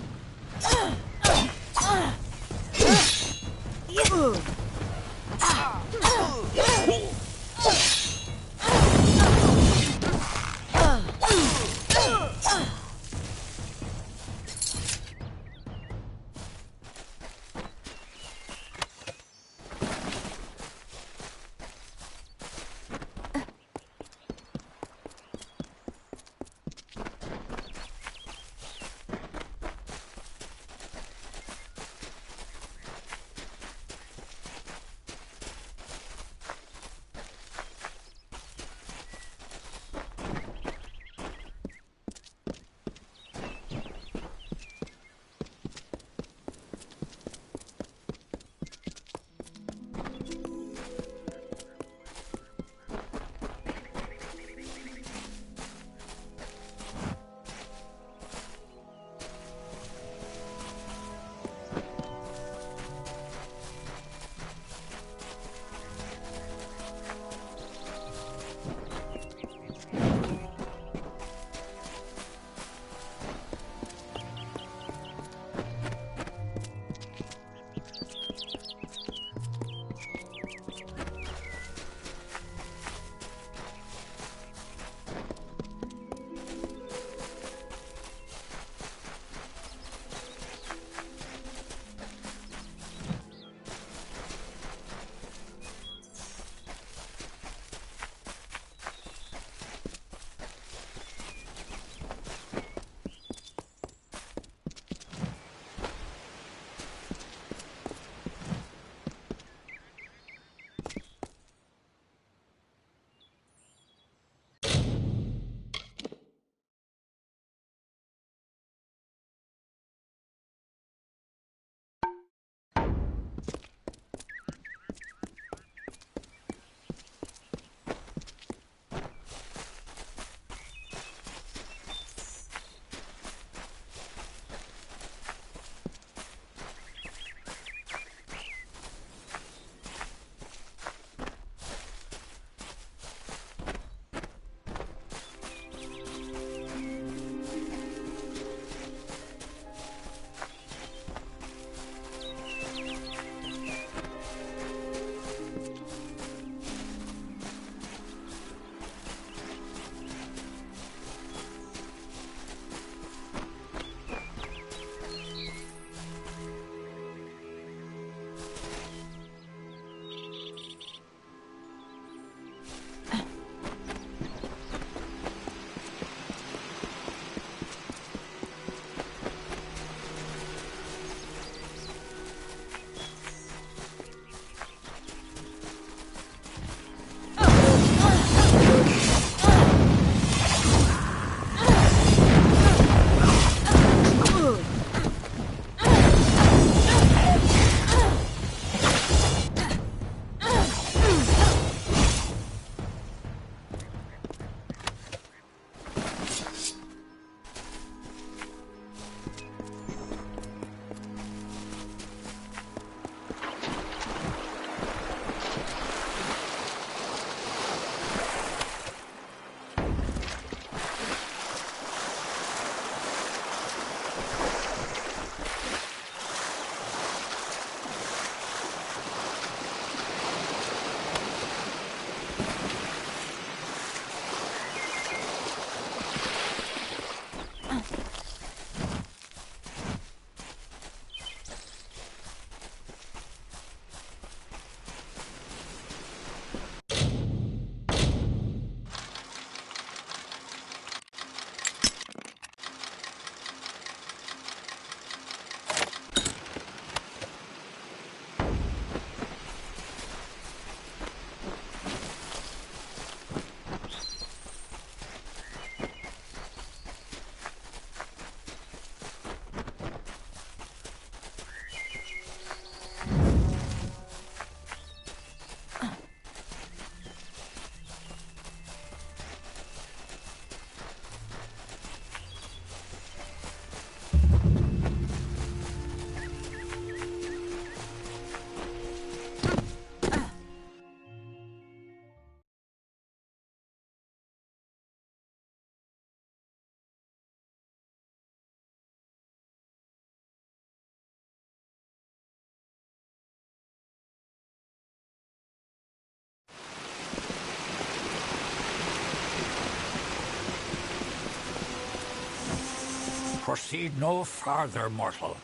Proceed no farther, mortal.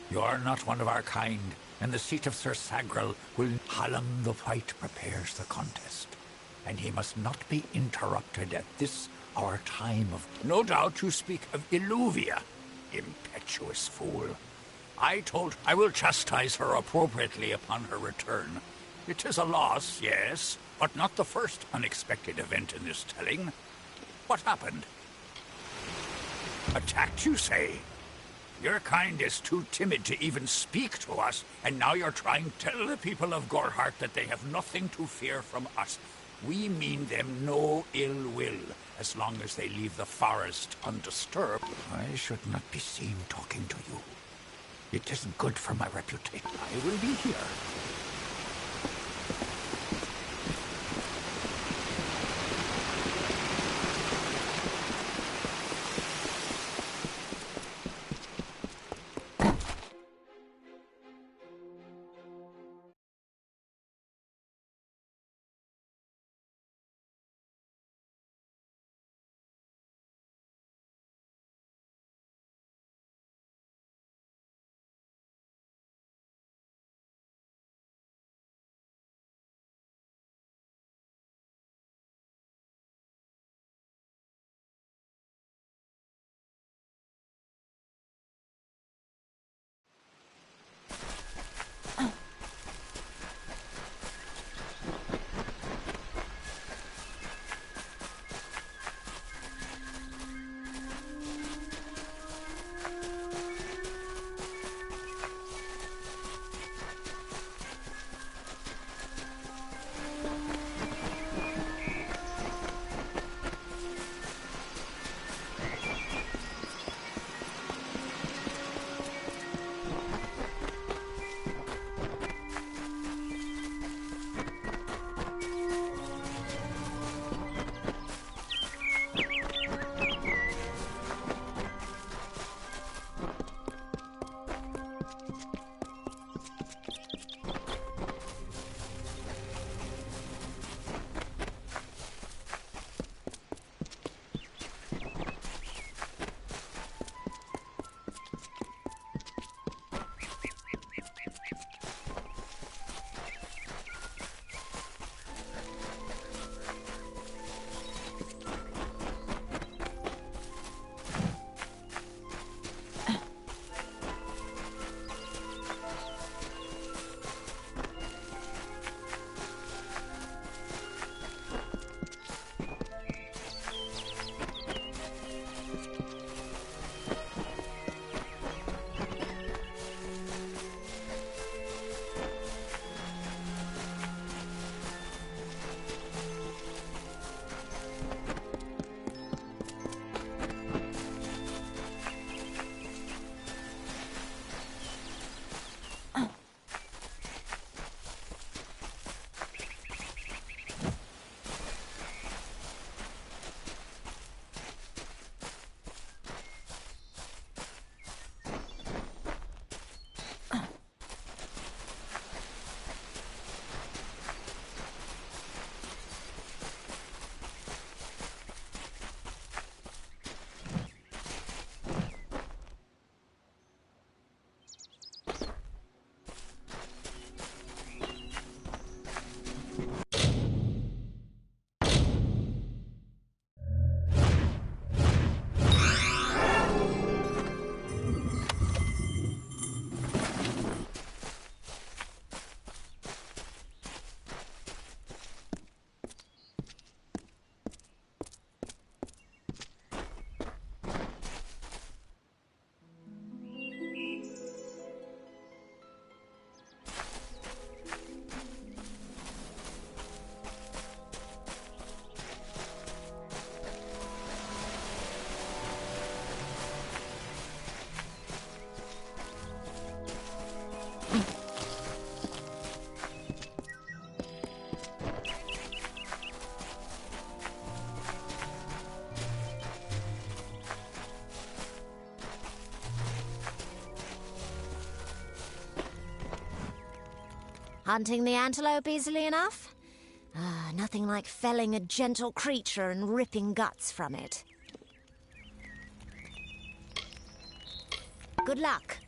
You are not one of our kind, and the seat of Sir Sagrel will... Hallam the White prepares the contest, and he must not be interrupted at this our time of... No doubt you speak of Illuvia, impetuous fool. I will chastise her appropriately upon her return. It is a loss, yes, but not the first unexpected event in this telling. What happened? Attacked, you say? Your kind is too timid to even speak to us, and now you're trying to tell the people of Gorhart that they have nothing to fear from us. We mean them no ill will, as long as they leave the forest undisturbed. I should not be seen talking to you. It isn't good for my reputation. I will be here.
Hunting the antelope easily enough? Ah, nothing like felling a gentle creature and ripping guts from it. Good luck.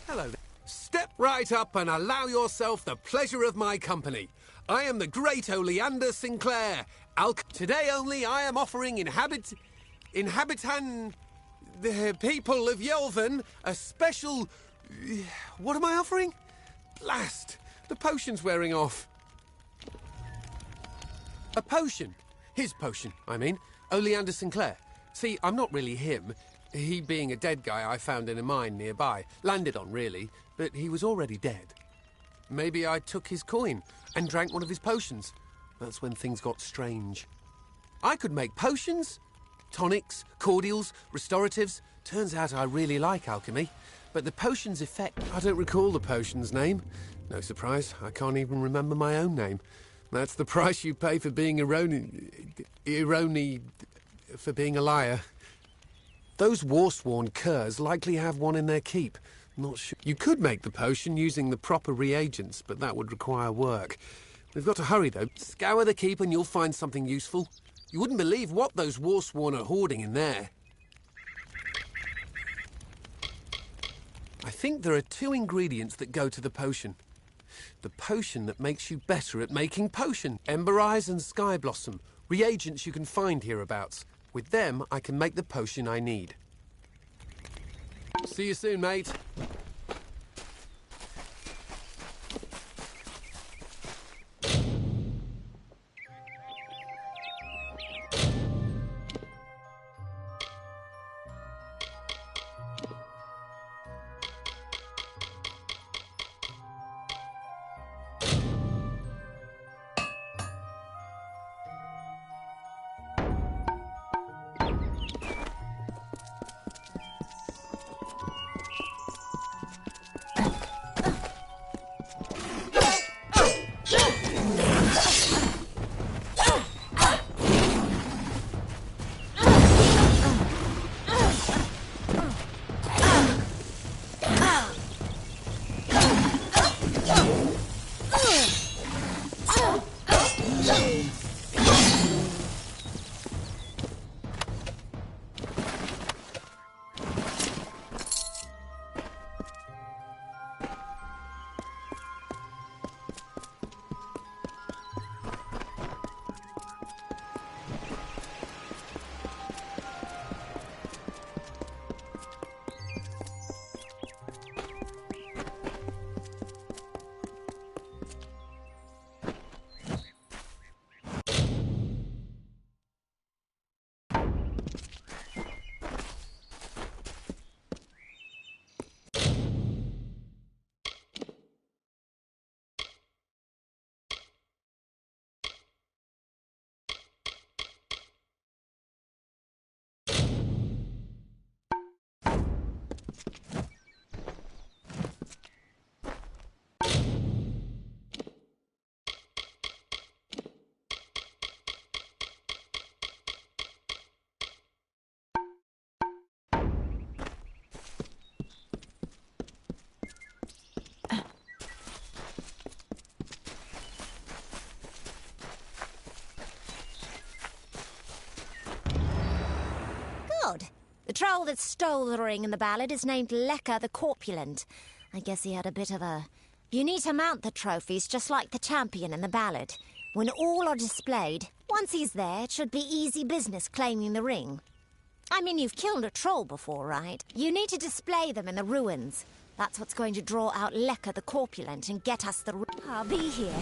Hello there. Step right up and allow yourself the pleasure of my company. I am the great Oleander Sinclair. Today only I am offering inhabitan the people of Yelvan a special... What am I offering? Blast! The potion's wearing off. A potion. His potion, I mean. Oleander Sinclair. See, I'm not really him. He being a dead guy I found in a mine nearby. Landed on, really, but he was already dead. Maybe I took his coin and drank one of his potions. That's when things got strange. I could make potions, tonics, cordials, restoratives. Turns out I really like alchemy. But the potion's effect... I don't recall the potion's name. No surprise, I can't even remember my own name. That's the price you pay for being for being a liar. Those war-sworn curs likely have one in their keep. Not sure. You could make the potion using the proper reagents, but that would require work. We've got to hurry, though. Scour the keep and you'll find something useful. You wouldn't believe what those war-sworn are hoarding in there. I think there are 2 ingredients that go to the potion. The potion that makes you better at making potion. Ember Eyes and Sky Blossom. Reagents you can find hereabouts. With them, I can make the potion I need. See you soon, mate.
Good. The troll that stole the ring in the ballad is named Lecker the Corpulent. I guess he had a bit of a... You need to mount the trophies just like the champion in the ballad. When all are displayed, once he's there, it should be easy business claiming the ring. I mean, you've killed a troll before, right? You need to display them in the ruins. That's what's going to draw out Lecker the Corpulent and get us the... I'll be here.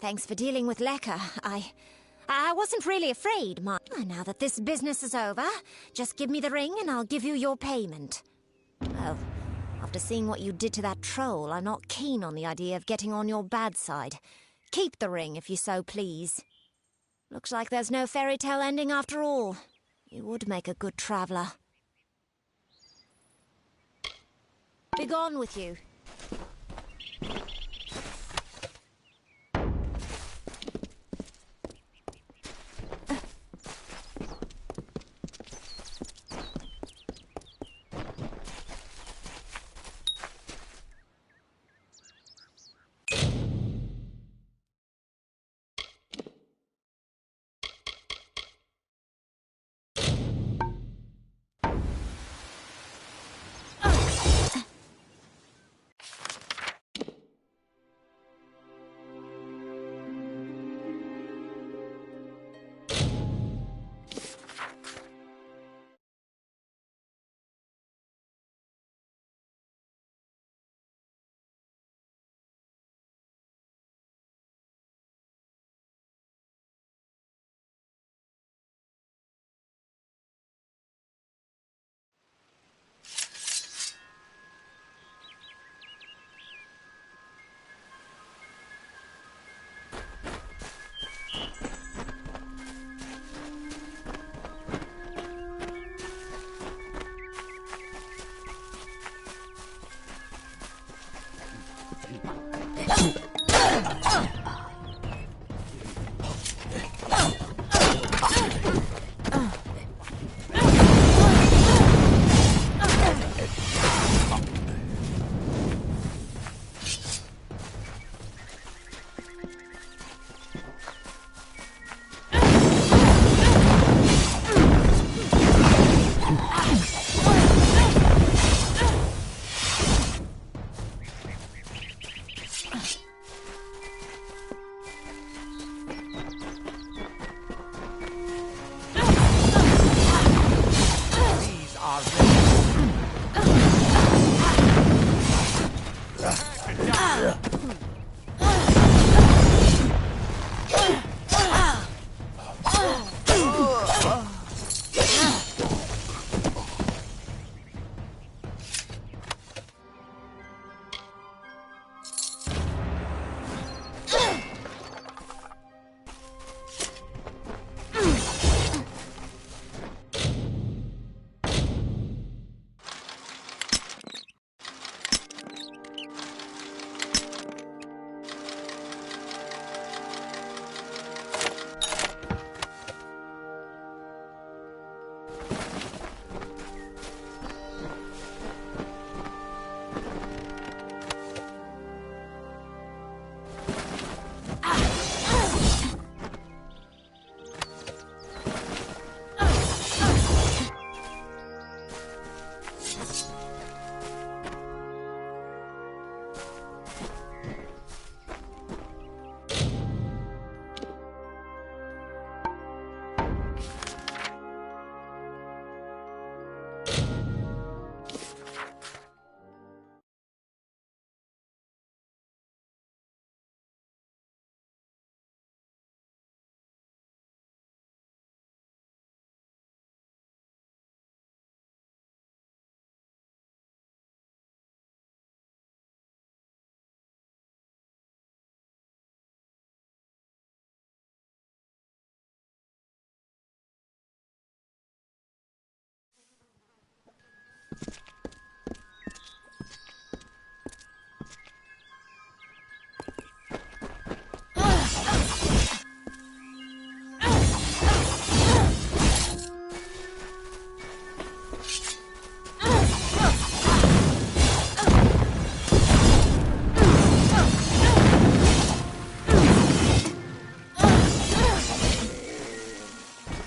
Thanks for dealing with Lecker. I wasn't really afraid, Now that this business is over, just give me the ring and I'll give you your payment. Well, after seeing what you did to that troll, I'm not keen on the idea of getting on your bad side. Keep the ring if you so please. Looks like there's no fairy tale ending after all. You would make a good traveller. Begone with you.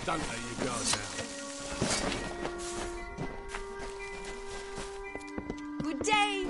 stunter you go now.
Good day.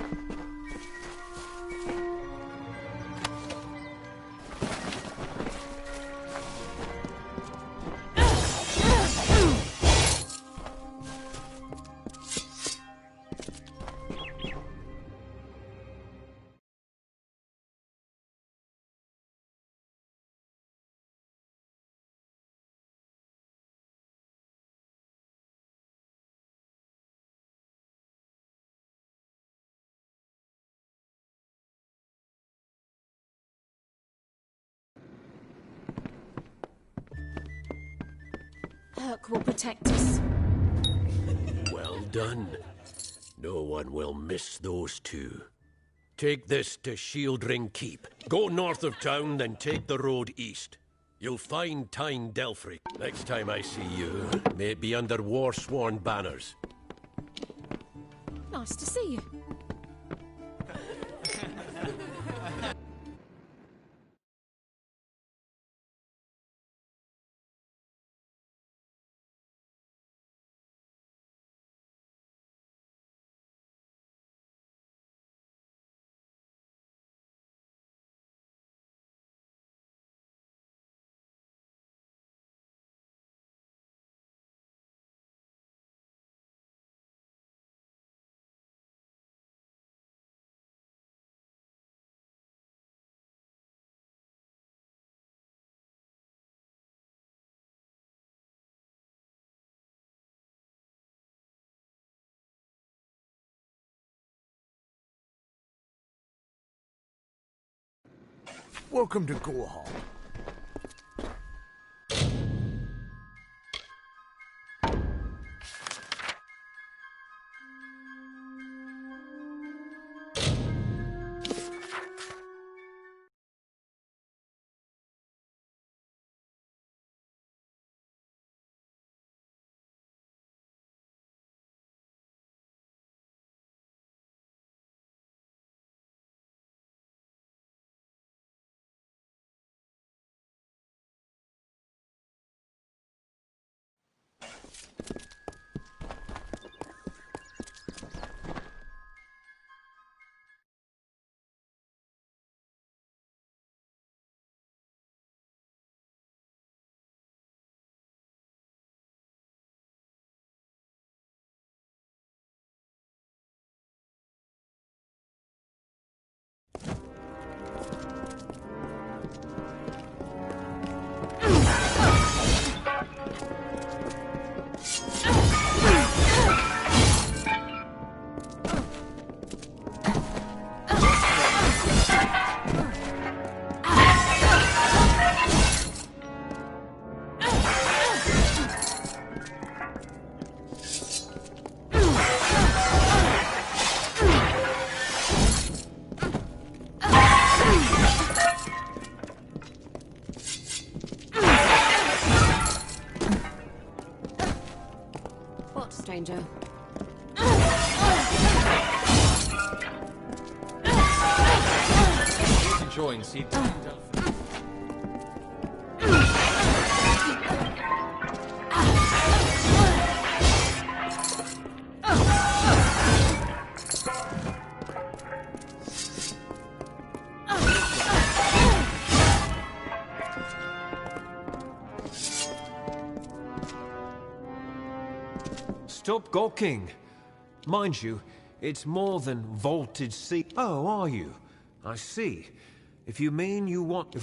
Herc will protect us.
Well done. No one will miss those two. Take this to Shieldring Keep. Go north of town, then take the road east. You'll find Tyne Delphri. Next time I see you, may it be under war-sworn banners.
Nice to see you.
Welcome to Gorhart.
Stranger.
Join, see. Stop gawking. Mind you, it's more than vaulted seat. Oh, are you? I see. If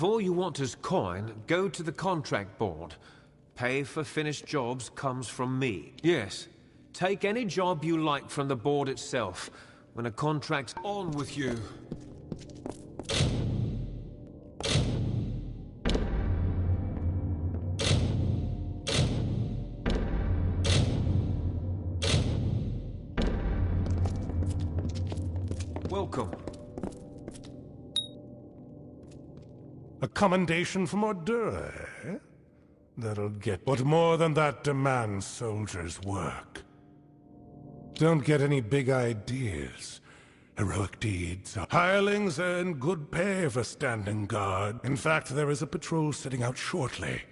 all you want is coin, go to the contract board. Pay for finished jobs comes from me. Yes. Take any job you like from the board itself. When a contract's on with you. Welcome.
A commendation from Ordura, eh? That'll get... But more than that demands soldiers' work. Don't get any big ideas. Heroic deeds. Hirelings earn good pay for standing guard. In fact, there is a patrol setting out shortly.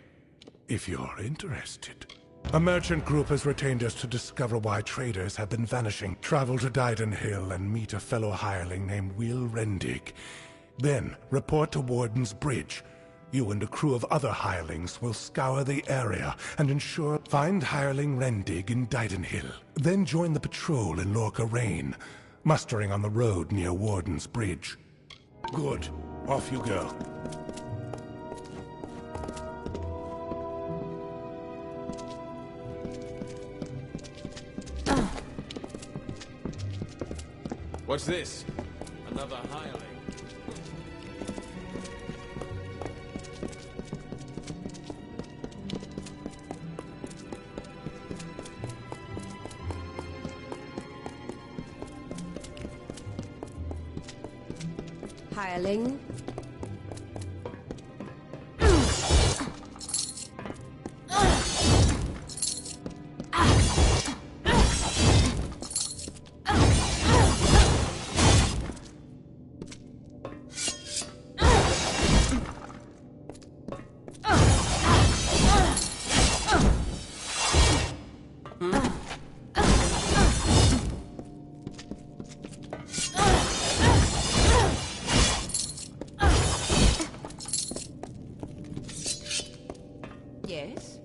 if you're interested. A merchant group has retained us to discover why traders have been vanishing. Travel to Dyden Hill and meet a fellow hireling named Will Rendig. Then, report to Warden's Bridge. You and a crew of other hirelings will scour the area and ensure find hireling Rendig in Dyden Hill. Then join the patrol in Lorca Rain, mustering on the road near Warden's Bridge. Good. Off you go.
What's this? Another hireling.
Hireling. Yes?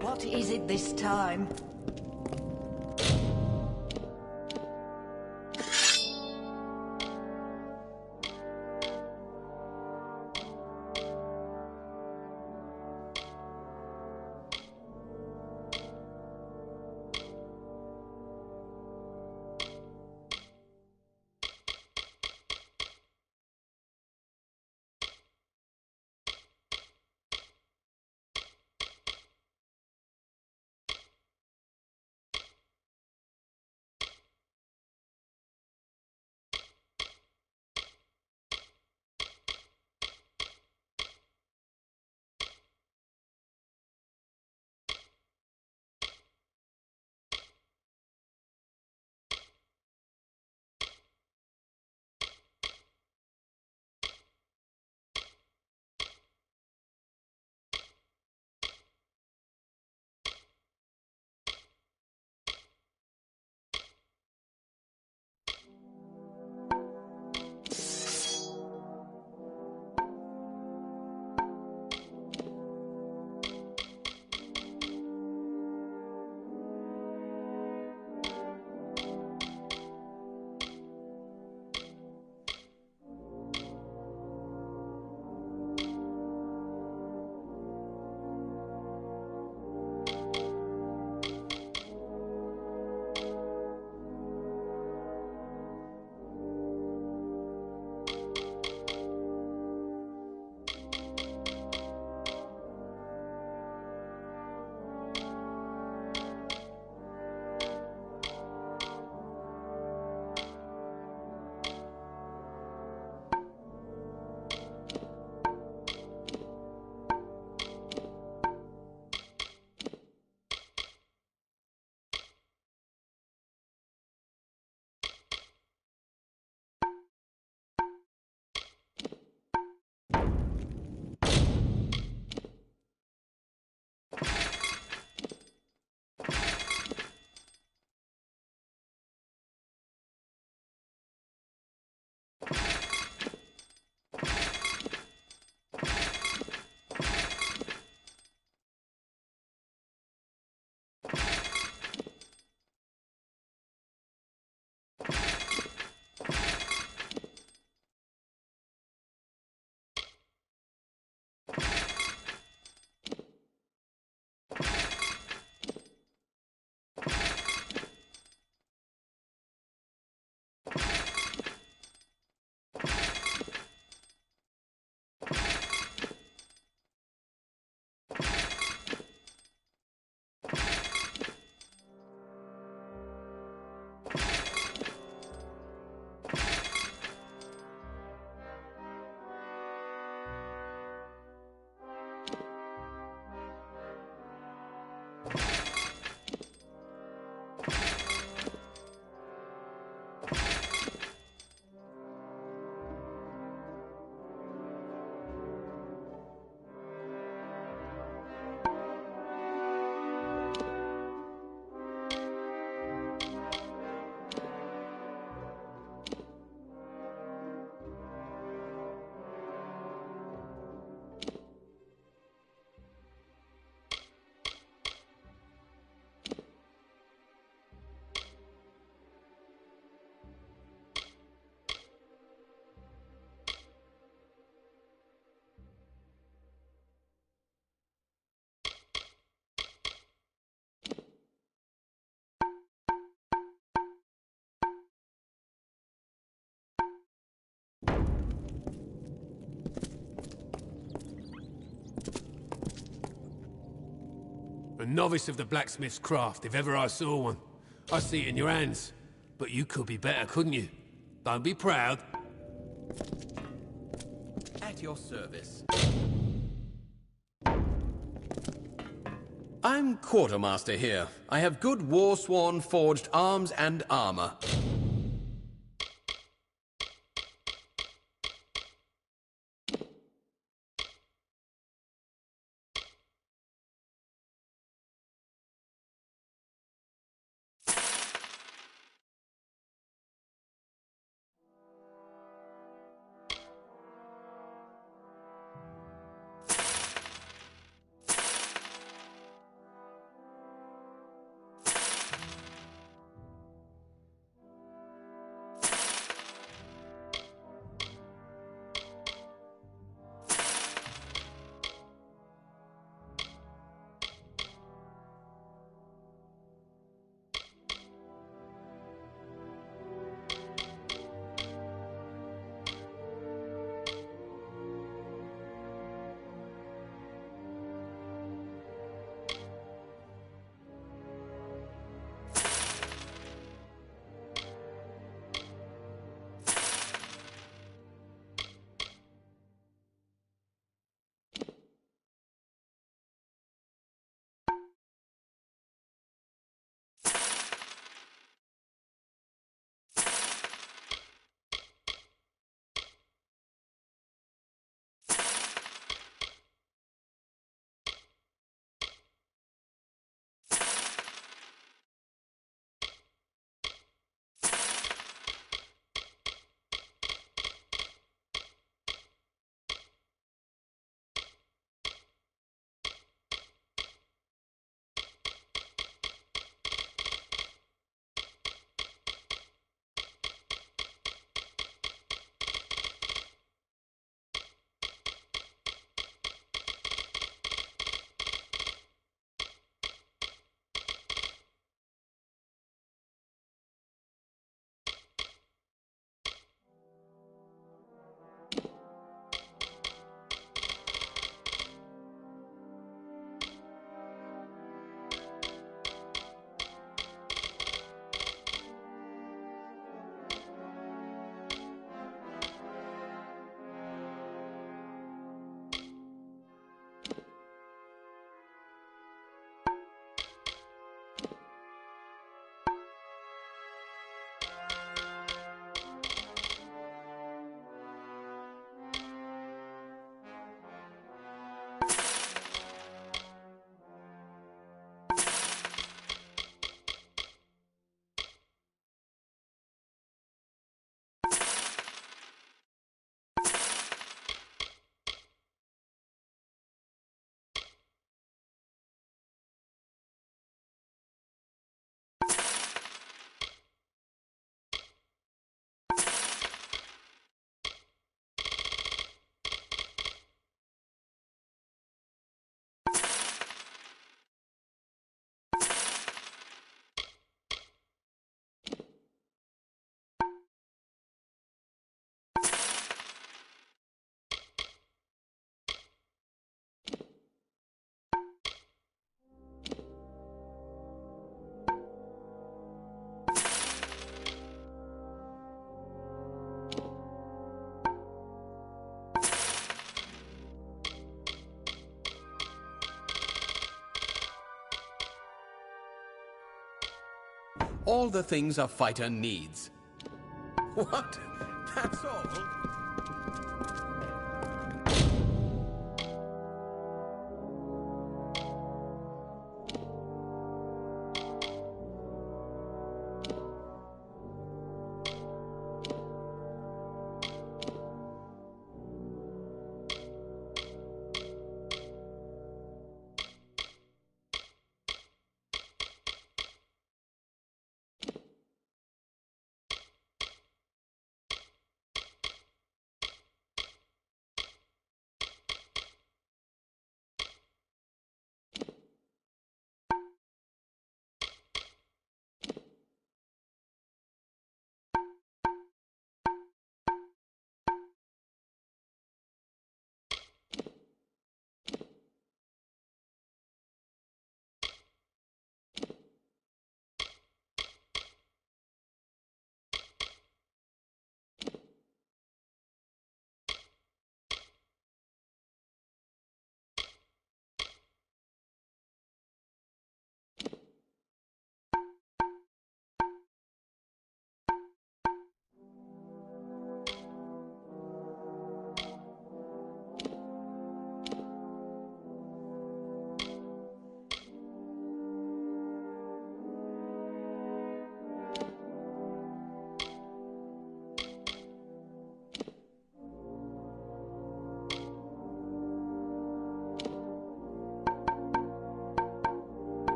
What is it this time?
A novice of the blacksmith's craft, if ever I saw one. I see it in your hands. But you could be better, couldn't you? Don't be proud.
At your service. I'm quartermaster here. I have good war-sworn forged arms and armor. All the things a fighter needs. What? That's all?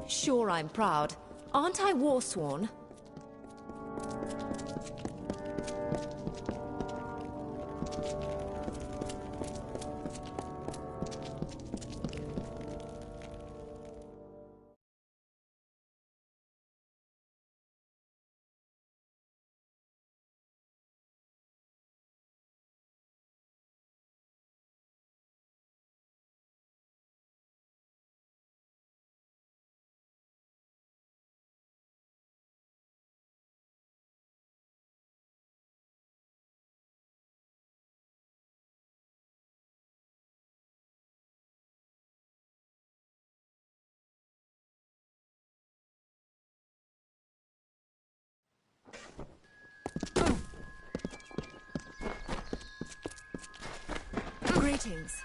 Sure, I'm proud. Aren't I war-sworn? Greetings.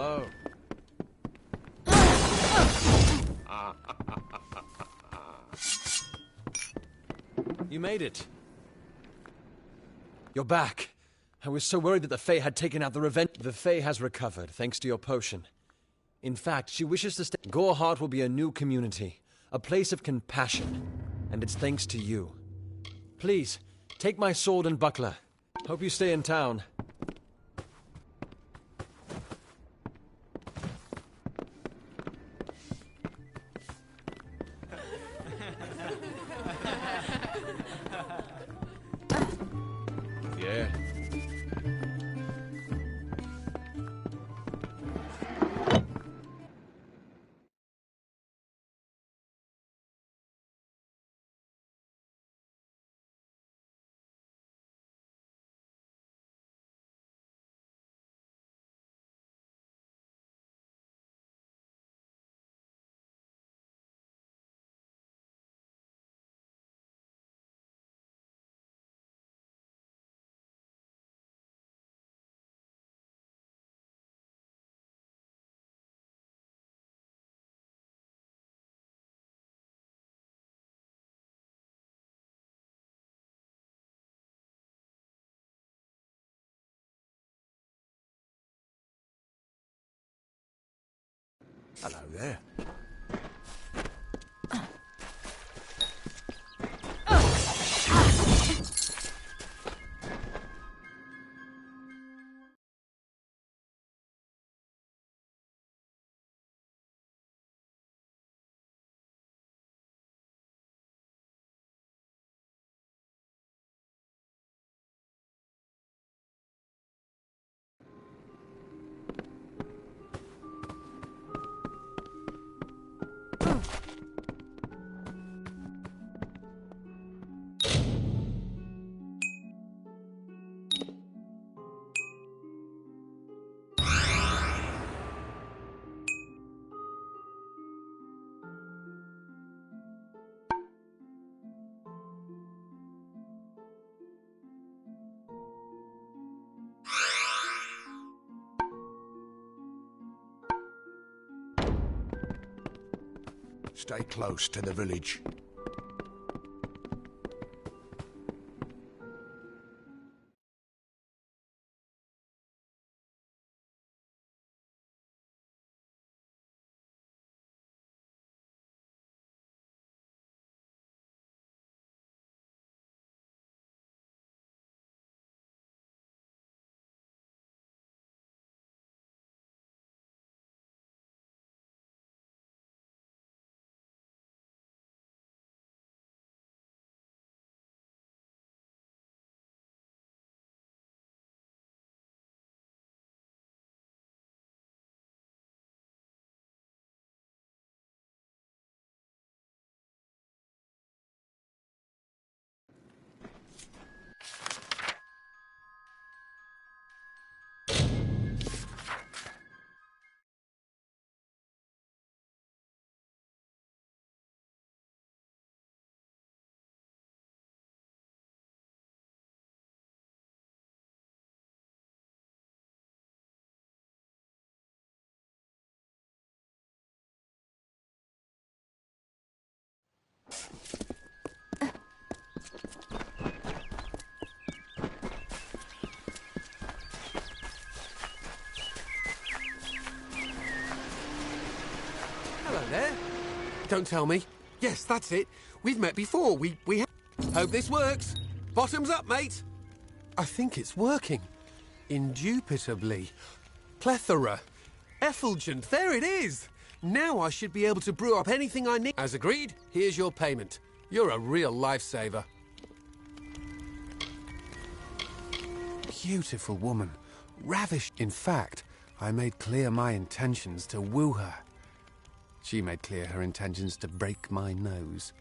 Hello. You made it. You're back. I was so worried that the Fae had taken out the revenge. The Fae has recovered, thanks to your potion. In fact, she wishes to stay. Goreheart will be a new community, a place of compassion, and it's thanks to you. Please, take my sword and buckler. Hope you stay in town. Yeah.
Hello there. Stay close to the village.
Hello there. Don't tell me. Yes, that's it. We've met before. We Hope this works. Bottoms up, mate. I think it's working. Indubitably. Plethora. Effulgent. There it is. Now I should be able to brew up anything I need. As agreed, here's your payment. You're a real lifesaver. Beautiful woman. Ravished. In fact, I made clear my intentions to woo her. She made clear her intentions to break my nose.